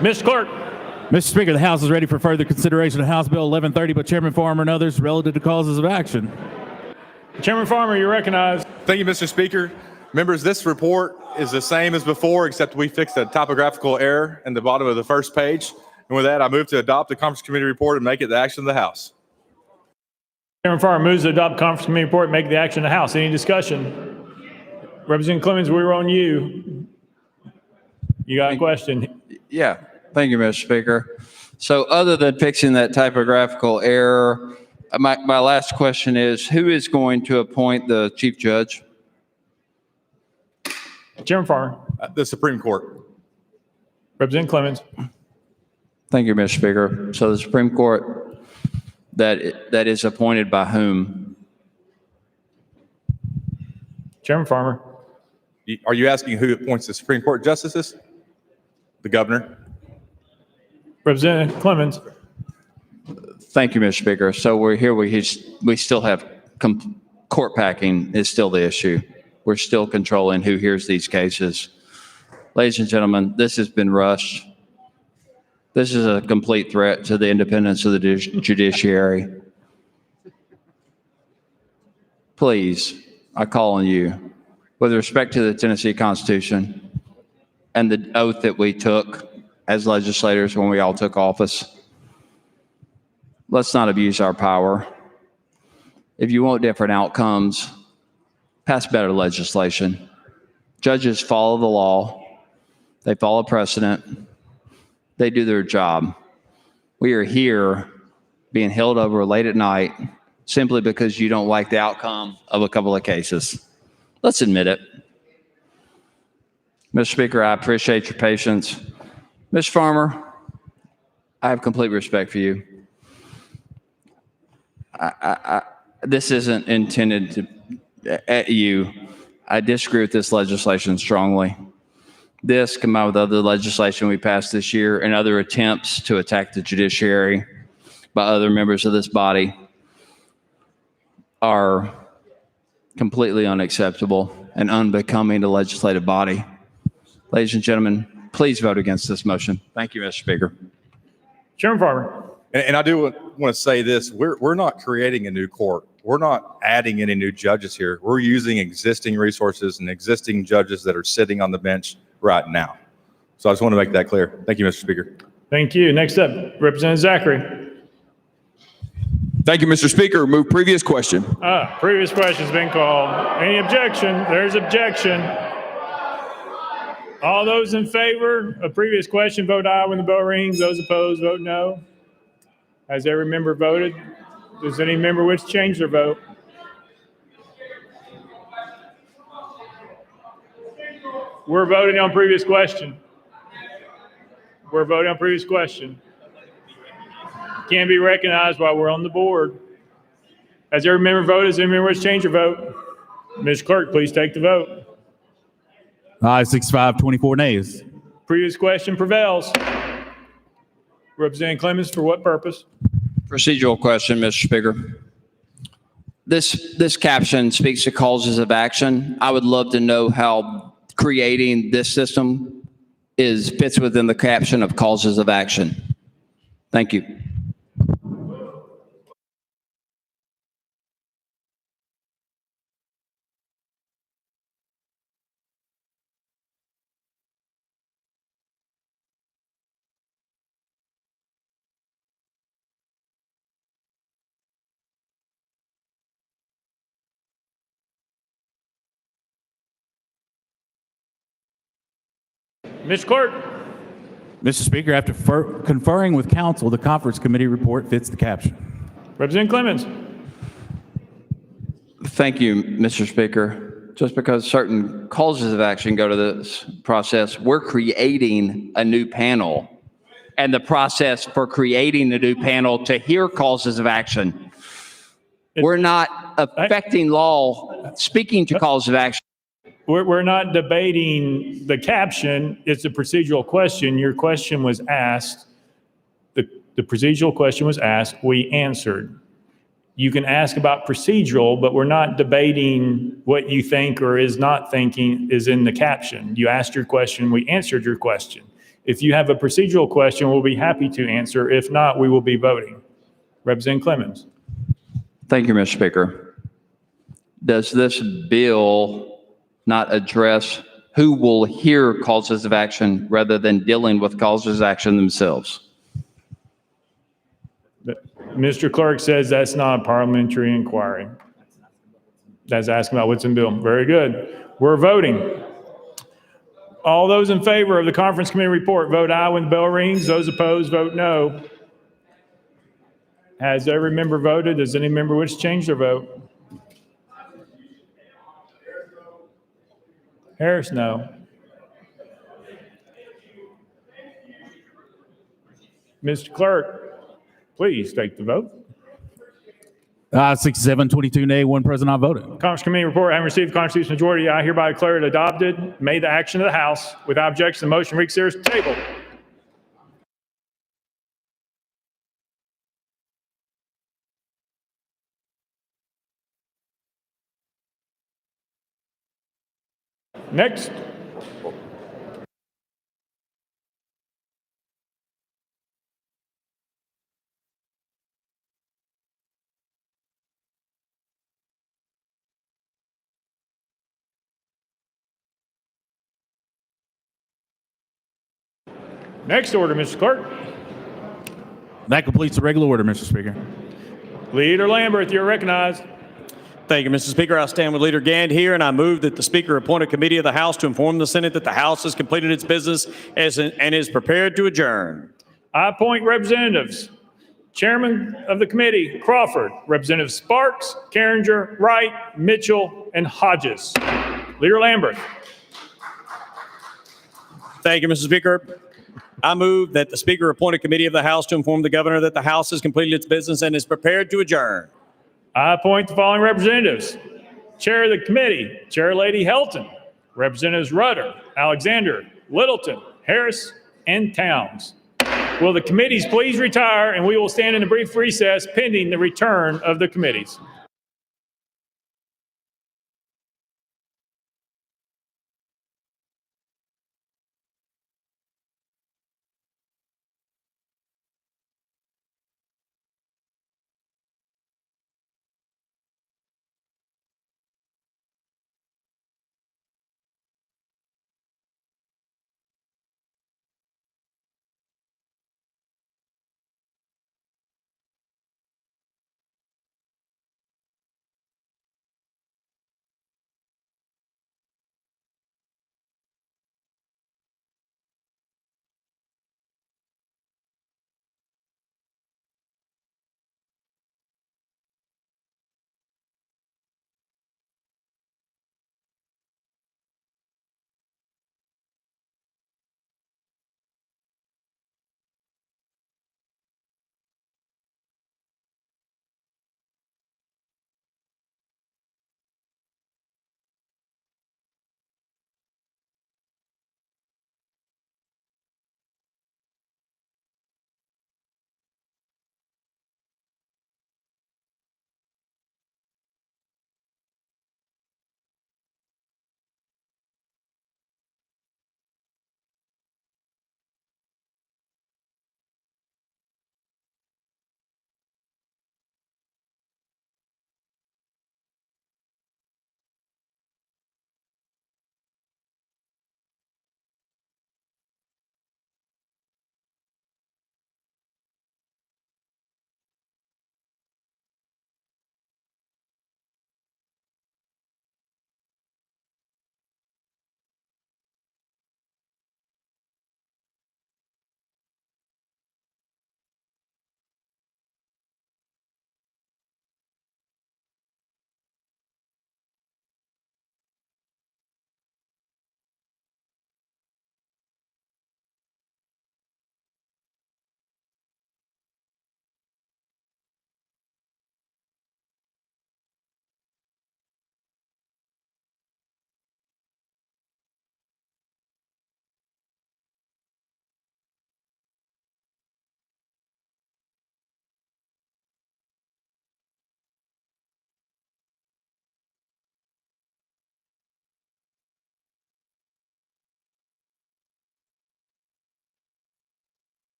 Mr. Clerk. Mr. Speaker, the House is ready for further consideration of House Bill 1130 by Chairman Farmer and others relative to causes of action. Chairman Farmer, you're recognized. Thank you, Mr. Speaker. Members, this report is the same as before, except we fixed a typographical error in the bottom of the first page. And with that, I move to adopt the Conference Committee report and make it the action of the House. Chairman Farmer moves to adopt Conference Committee report and make the action of the House. Any discussion? Representative Clemens, we're on you. You got a question? Yeah, thank you, Mr. Speaker. So other than fixing that typographical error, my last question is, who is going to appoint the chief judge? Chairman Farmer. The Supreme Court. Representative Clemens. Thank you, Mr. Speaker. So the Supreme Court, that is appointed by whom? Chairman Farmer. Are you asking who appoints the Supreme Court justices? The governor. Representative Clemens. Thank you, Mr. Speaker. So we're here, we still have, court packing is still the issue. We're still controlling who hears these cases. Ladies and gentlemen, this has been rushed. This is a complete threat to the independence of the judiciary. Please, I call on you, with respect to the Tennessee Constitution and the oath that we took as legislators when we all took office, let's not abuse our power. If you want different outcomes, pass better legislation. Judges follow the law. They follow precedent. They do their job. We are here being held over late at night simply because you don't like the outcome of a couple of cases. Let's admit it. Mr. Speaker, I appreciate your patience. Mr. Farmer, I have complete respect for you. This isn't intended to at you. I disagree with this legislation strongly. This, combined with other legislation we passed this year and other attempts to attack the judiciary by other members of this body, are completely unacceptable and unbecoming to legislative body. Ladies and gentlemen, please vote against this motion. Thank you, Mr. Speaker. Chairman Farmer. And I do want to say this, we're not creating a new court. We're not adding any new judges here. We're using existing resources and existing judges that are sitting on the bench right now. So I just want to make that clear. Thank you, Mr. Speaker. Thank you. Next up, Representative Zachary. Thank you, Mr. Speaker. Move previous question. Previous question's been called. Any objection? There's objection. All those in favor of previous question, vote aye when the bell rings. Those opposed, vote no. Has every member voted? Does any member wish to change their vote? We're voting on previous question. We're voting on previous question. Can't be recognized while we're on the board. Has every member voted? Does any member wish to change their vote? Ms. Clerk, please take the vote. Aye, 65, 24 nays. Previous question prevails. Representative Clemens, for what purpose? Procedural question, Mr. Speaker. This caption speaks to causes of action. I would love to know how creating this system fits within the caption of causes of action. Thank you. Ms. Clerk. Mr. Speaker, after conferring with counsel, the conference committee report fits the caption. Representative Clemens. Thank you, Mr. Speaker. Just because certain causes of action go to this process, we're creating a new panel. And the process for creating a new panel to hear causes of action, we're not affecting law, speaking to causes of action. We're not debating the caption. It's a procedural question. Your question was asked. The procedural question was asked. We answered. You can ask about procedural, but we're not debating what you think or is not thinking is in the caption. You asked your question. We answered your question. If you have a procedural question, we'll be happy to answer. If not, we will be voting. Representative Clemens. Thank you, Mr. Speaker. Does this bill not address who will hear causes of action rather than dealing with causes of action themselves? Mr. Clerk says that's not a parliamentary inquiry. That's asking about what's in bill. Very good. We're voting. All those in favor of the conference committee report, vote aye when the bell rings. Those opposed, vote no. Has every member voted? Does any member wish to change their vote? Harris, no. Mr. Clerk, please take the vote. 6722 nay, one present, not voted. Conference committee report, having received the constitutional majority, I hereby declare it adopted. Made the action of the House. Without objection, the motion reconsiders tabled. Next. Next order, Mr. Clerk. That completes the regular order, Mr. Speaker. Leader Lambert, you're recognized. Thank you, Mr. Speaker. I stand with Leader Gand here, and I move that the Speaker appoint a committee of the House to inform the Senate that the House has completed its business and is prepared to adjourn. I appoint representatives. Chairman of the committee, Crawford. Representative Sparks, Carringer, Wright, Mitchell, and Hodges. Leader Lambert. Thank you, Mr. Speaker. I move that the Speaker appoint a committee of the House to inform the Governor that the House has completed its business and is prepared to adjourn. I appoint the following representatives. Chair of the committee, Chair Lady Helton. Representatives Rudder, Alexander, Littleton, Harris, and Towns. Will the committees please retire, and we will stand in a brief recess pending the return of the committees.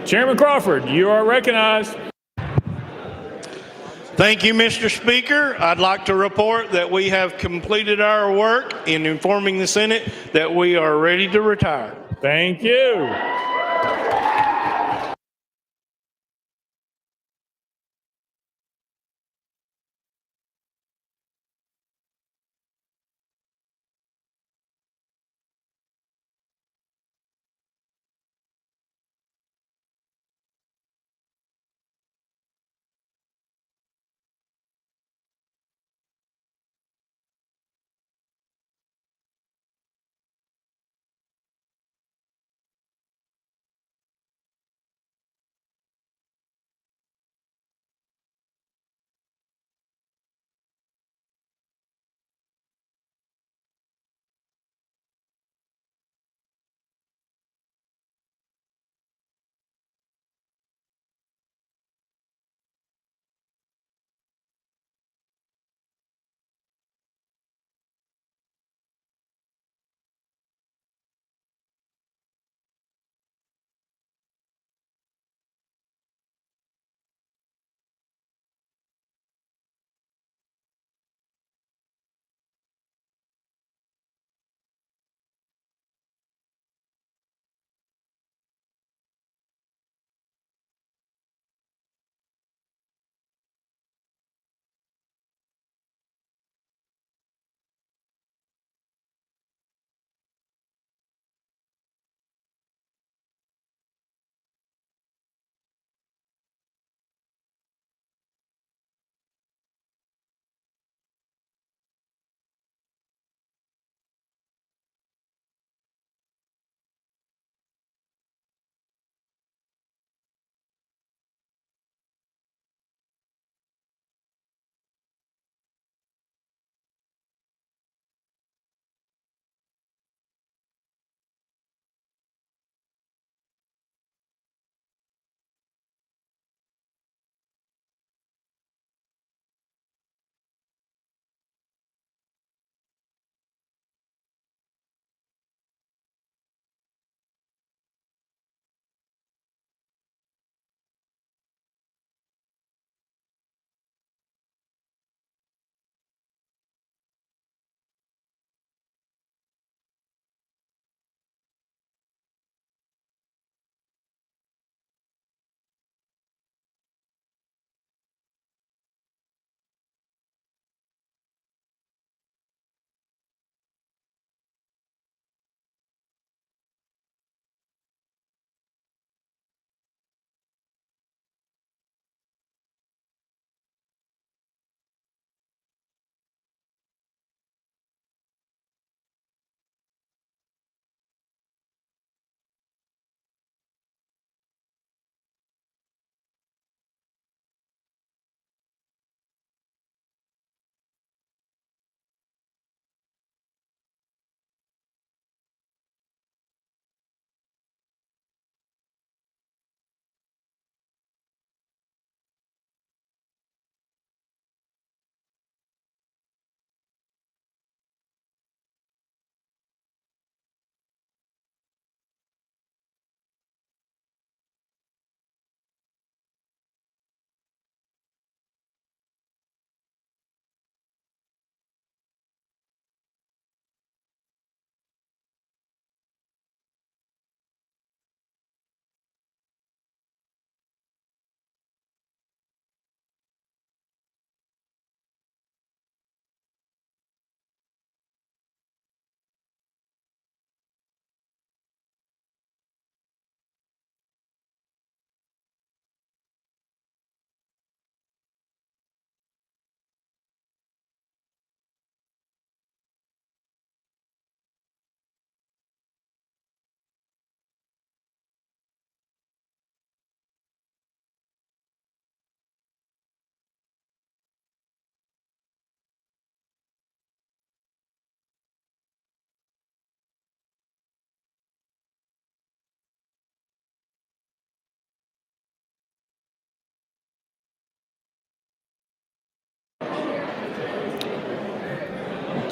Chairman Crawford, you are recognized. Thank you, Mr. Speaker. I'd like to report that we have completed our work in informing the Senate that we are ready to retire. Thank you.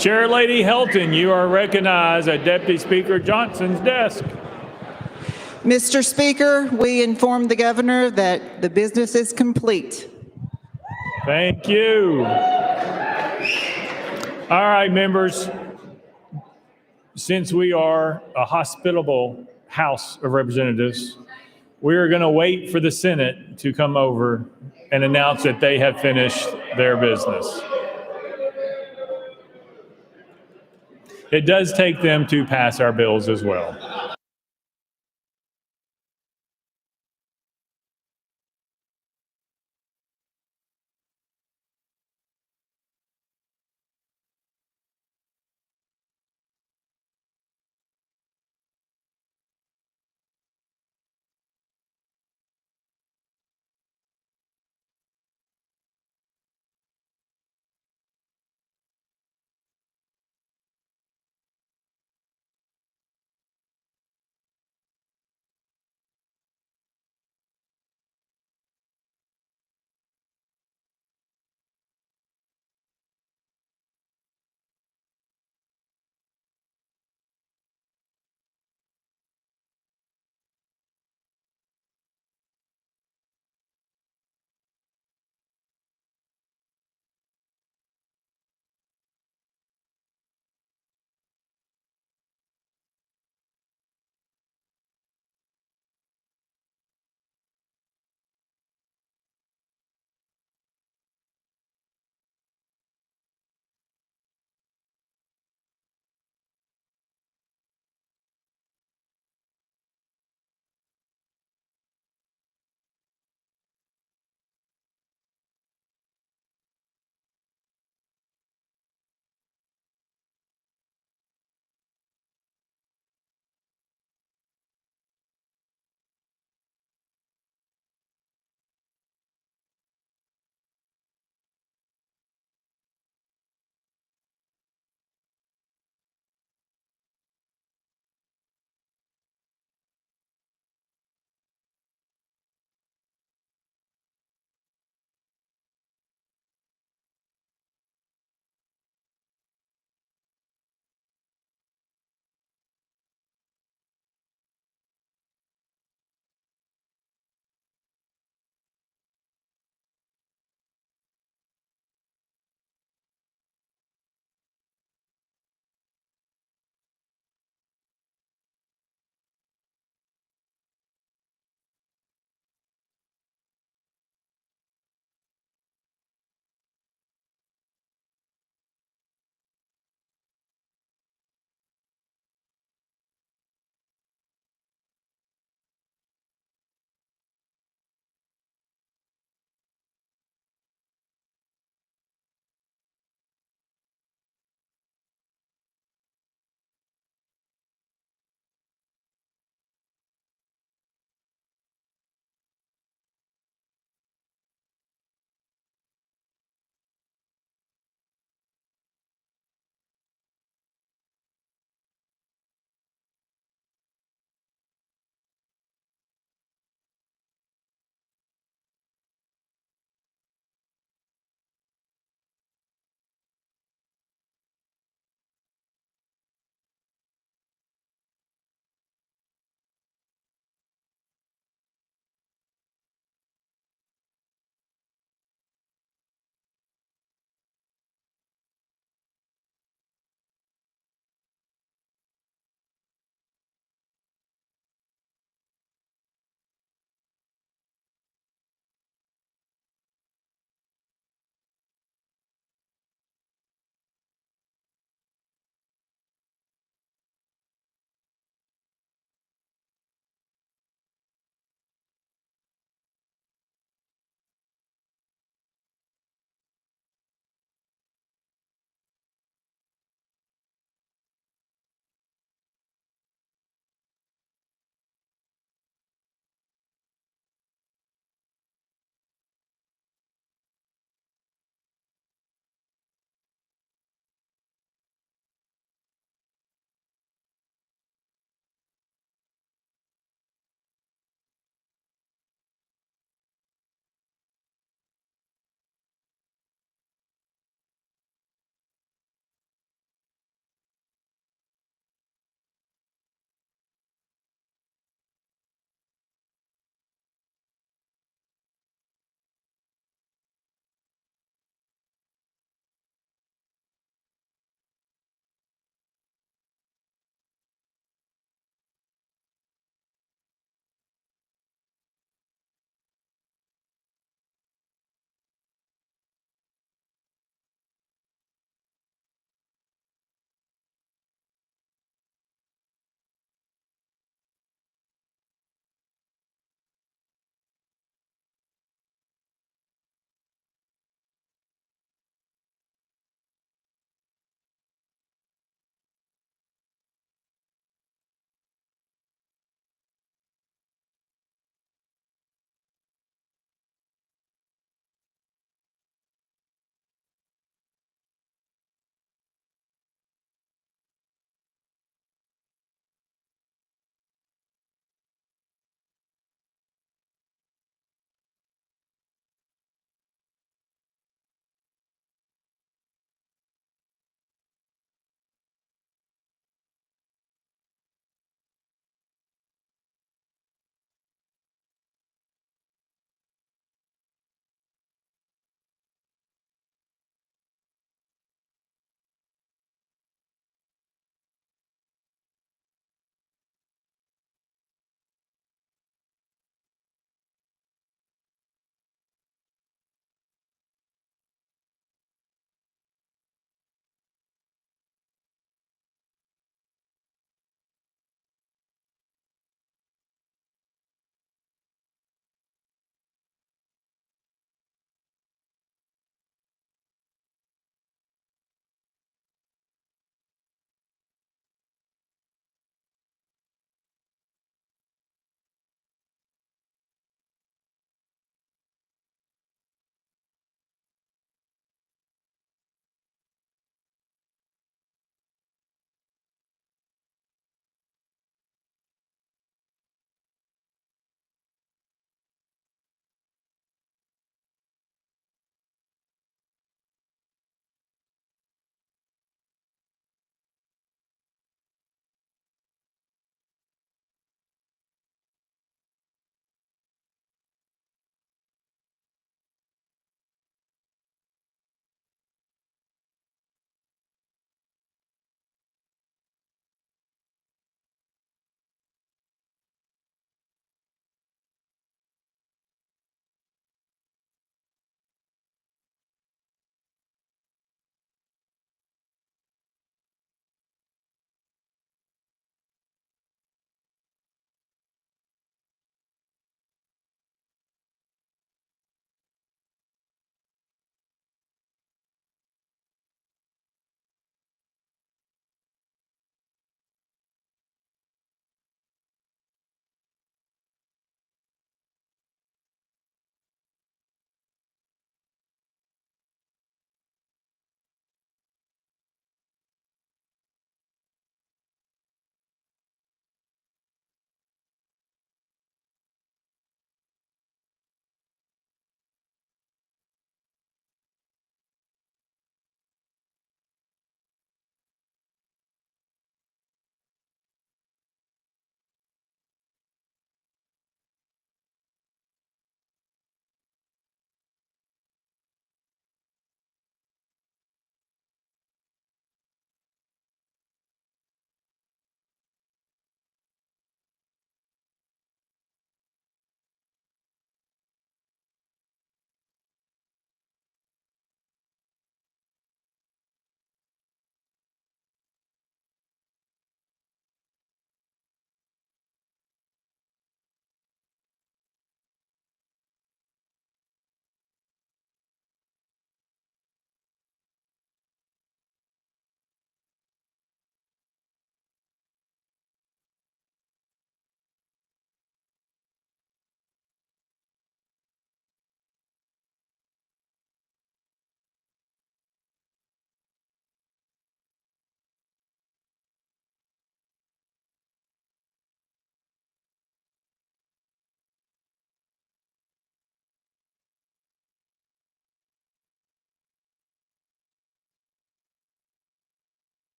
Chair Lady Helton, you are recognized at Deputy Speaker Johnson's desk. Mr. Speaker, we inform the governor that the business is complete. Thank you. All right, members. Since we are a hospitable House of Representatives, we are going to wait for the Senate to come over and announce that they have finished their business. It does take them to pass our bills as well.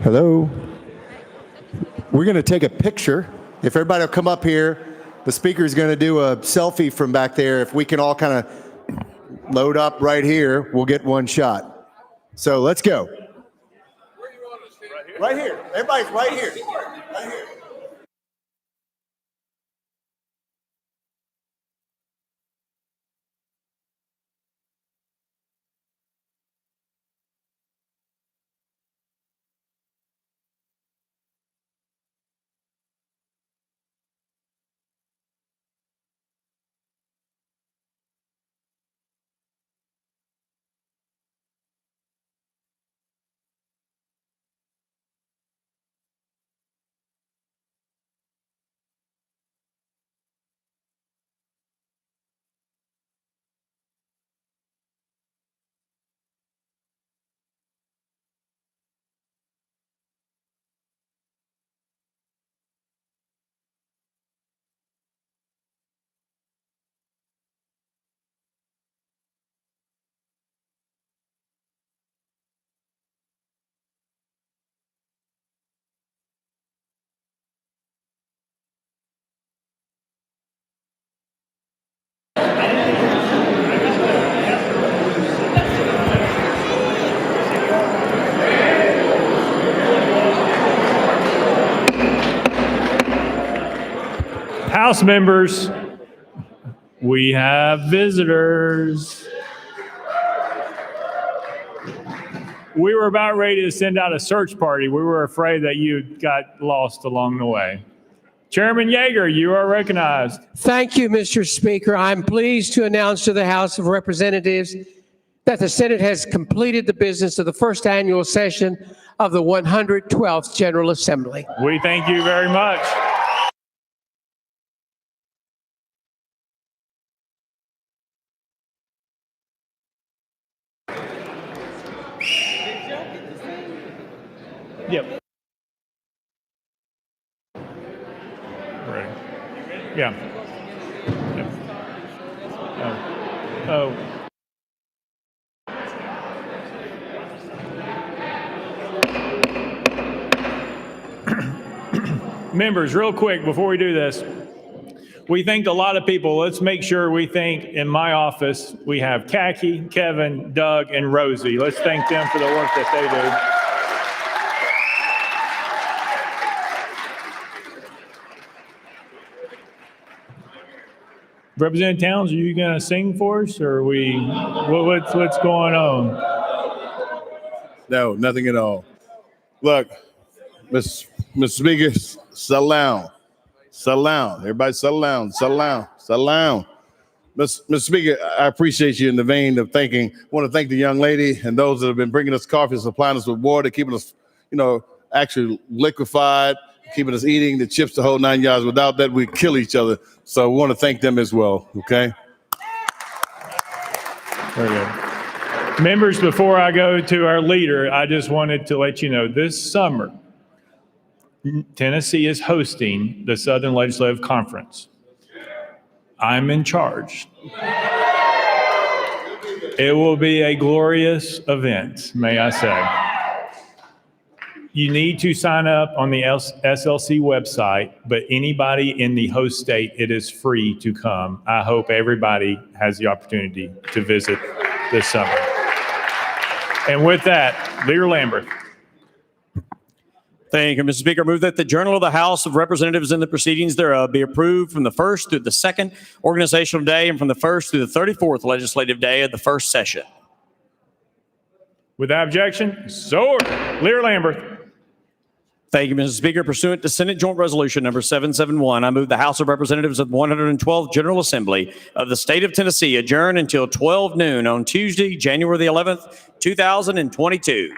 Hello? We're going to take a picture. If everybody will come up here, the speaker is going to do a selfie from back there. If we can all kind of load up right here, we'll get one shot. So let's go. Right here. Everybody's right here. Right here. House members, we have visitors. We were about ready to send out a search party. We were afraid that you got lost along the way. Chairman Yeager, you are recognized. Thank you, Mr. Speaker. I'm pleased to announce to the House of Representatives that the Senate has completed the business of the first annual session of the 112th General Assembly. We thank you very much. Yep. Right. Yeah. Yep. Oh. Members, real quick before we do this, we thanked a lot of people. Let's make sure we thank, in my office, we have Khaki, Kevin, Doug, and Rosie. Let's thank them for the work that they do. Representative Towns, are you going to sing for us, or are we? What's going on? No, nothing at all. Look, Mr. Speaker, settle down. Settle down. Everybody settle down. Settle down. Settle down. Mr. Speaker, I appreciate you in the vein of thanking. I want to thank the young lady and those that have been bringing us coffee, supplying us with water, keeping us, actually liquefied, keeping us eating the chips the whole 9 yards. Without that, we'd kill each other. So we want to thank them as well, okay? Very good. Members, before I go to our leader, I just wanted to let you know this summer, Tennessee is hosting the Southern Legislative Conference. I'm in charge. It will be a glorious event, may I say. You need to sign up on the SLC website, but anybody in the host state, it is free to come. I hope everybody has the opportunity to visit this summer. And with that, Leader Lambert. Thank you, Mr. Speaker. I move that the Journal of the House of Representatives and the proceedings thereof be approved from the first through the second organizational day and from the first through the 34th legislative day of the first session. Without objection, so ordered. Leader Lambert. Thank you, Mr. Speaker. Pursuant to Senate Joint Resolution number 771, I move the House of Representatives of the 112th General Assembly of the State of Tennessee adjourn until 12 noon on Tuesday, January the 11th, 2022.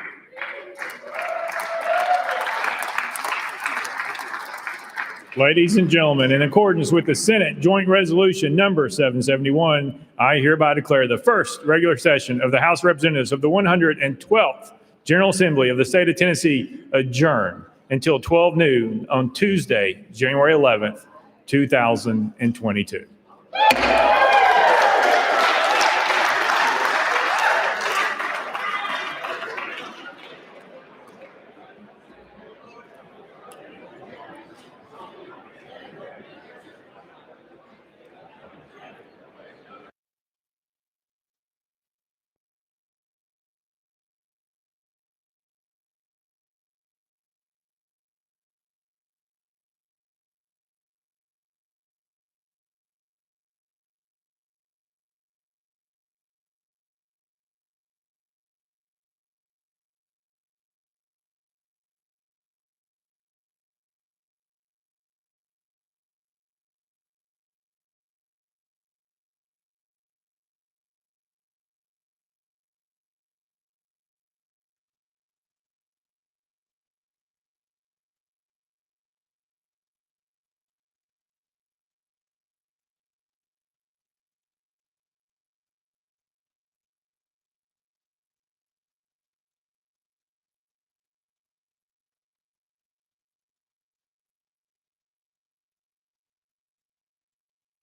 Ladies and gentlemen, in accordance with the Senate Joint Resolution number 771, I hereby declare the first regular session of the House of Representatives of the 112th General Assembly of the State of Tennessee adjourned until 12 noon on Tuesday, January 11th, 2022.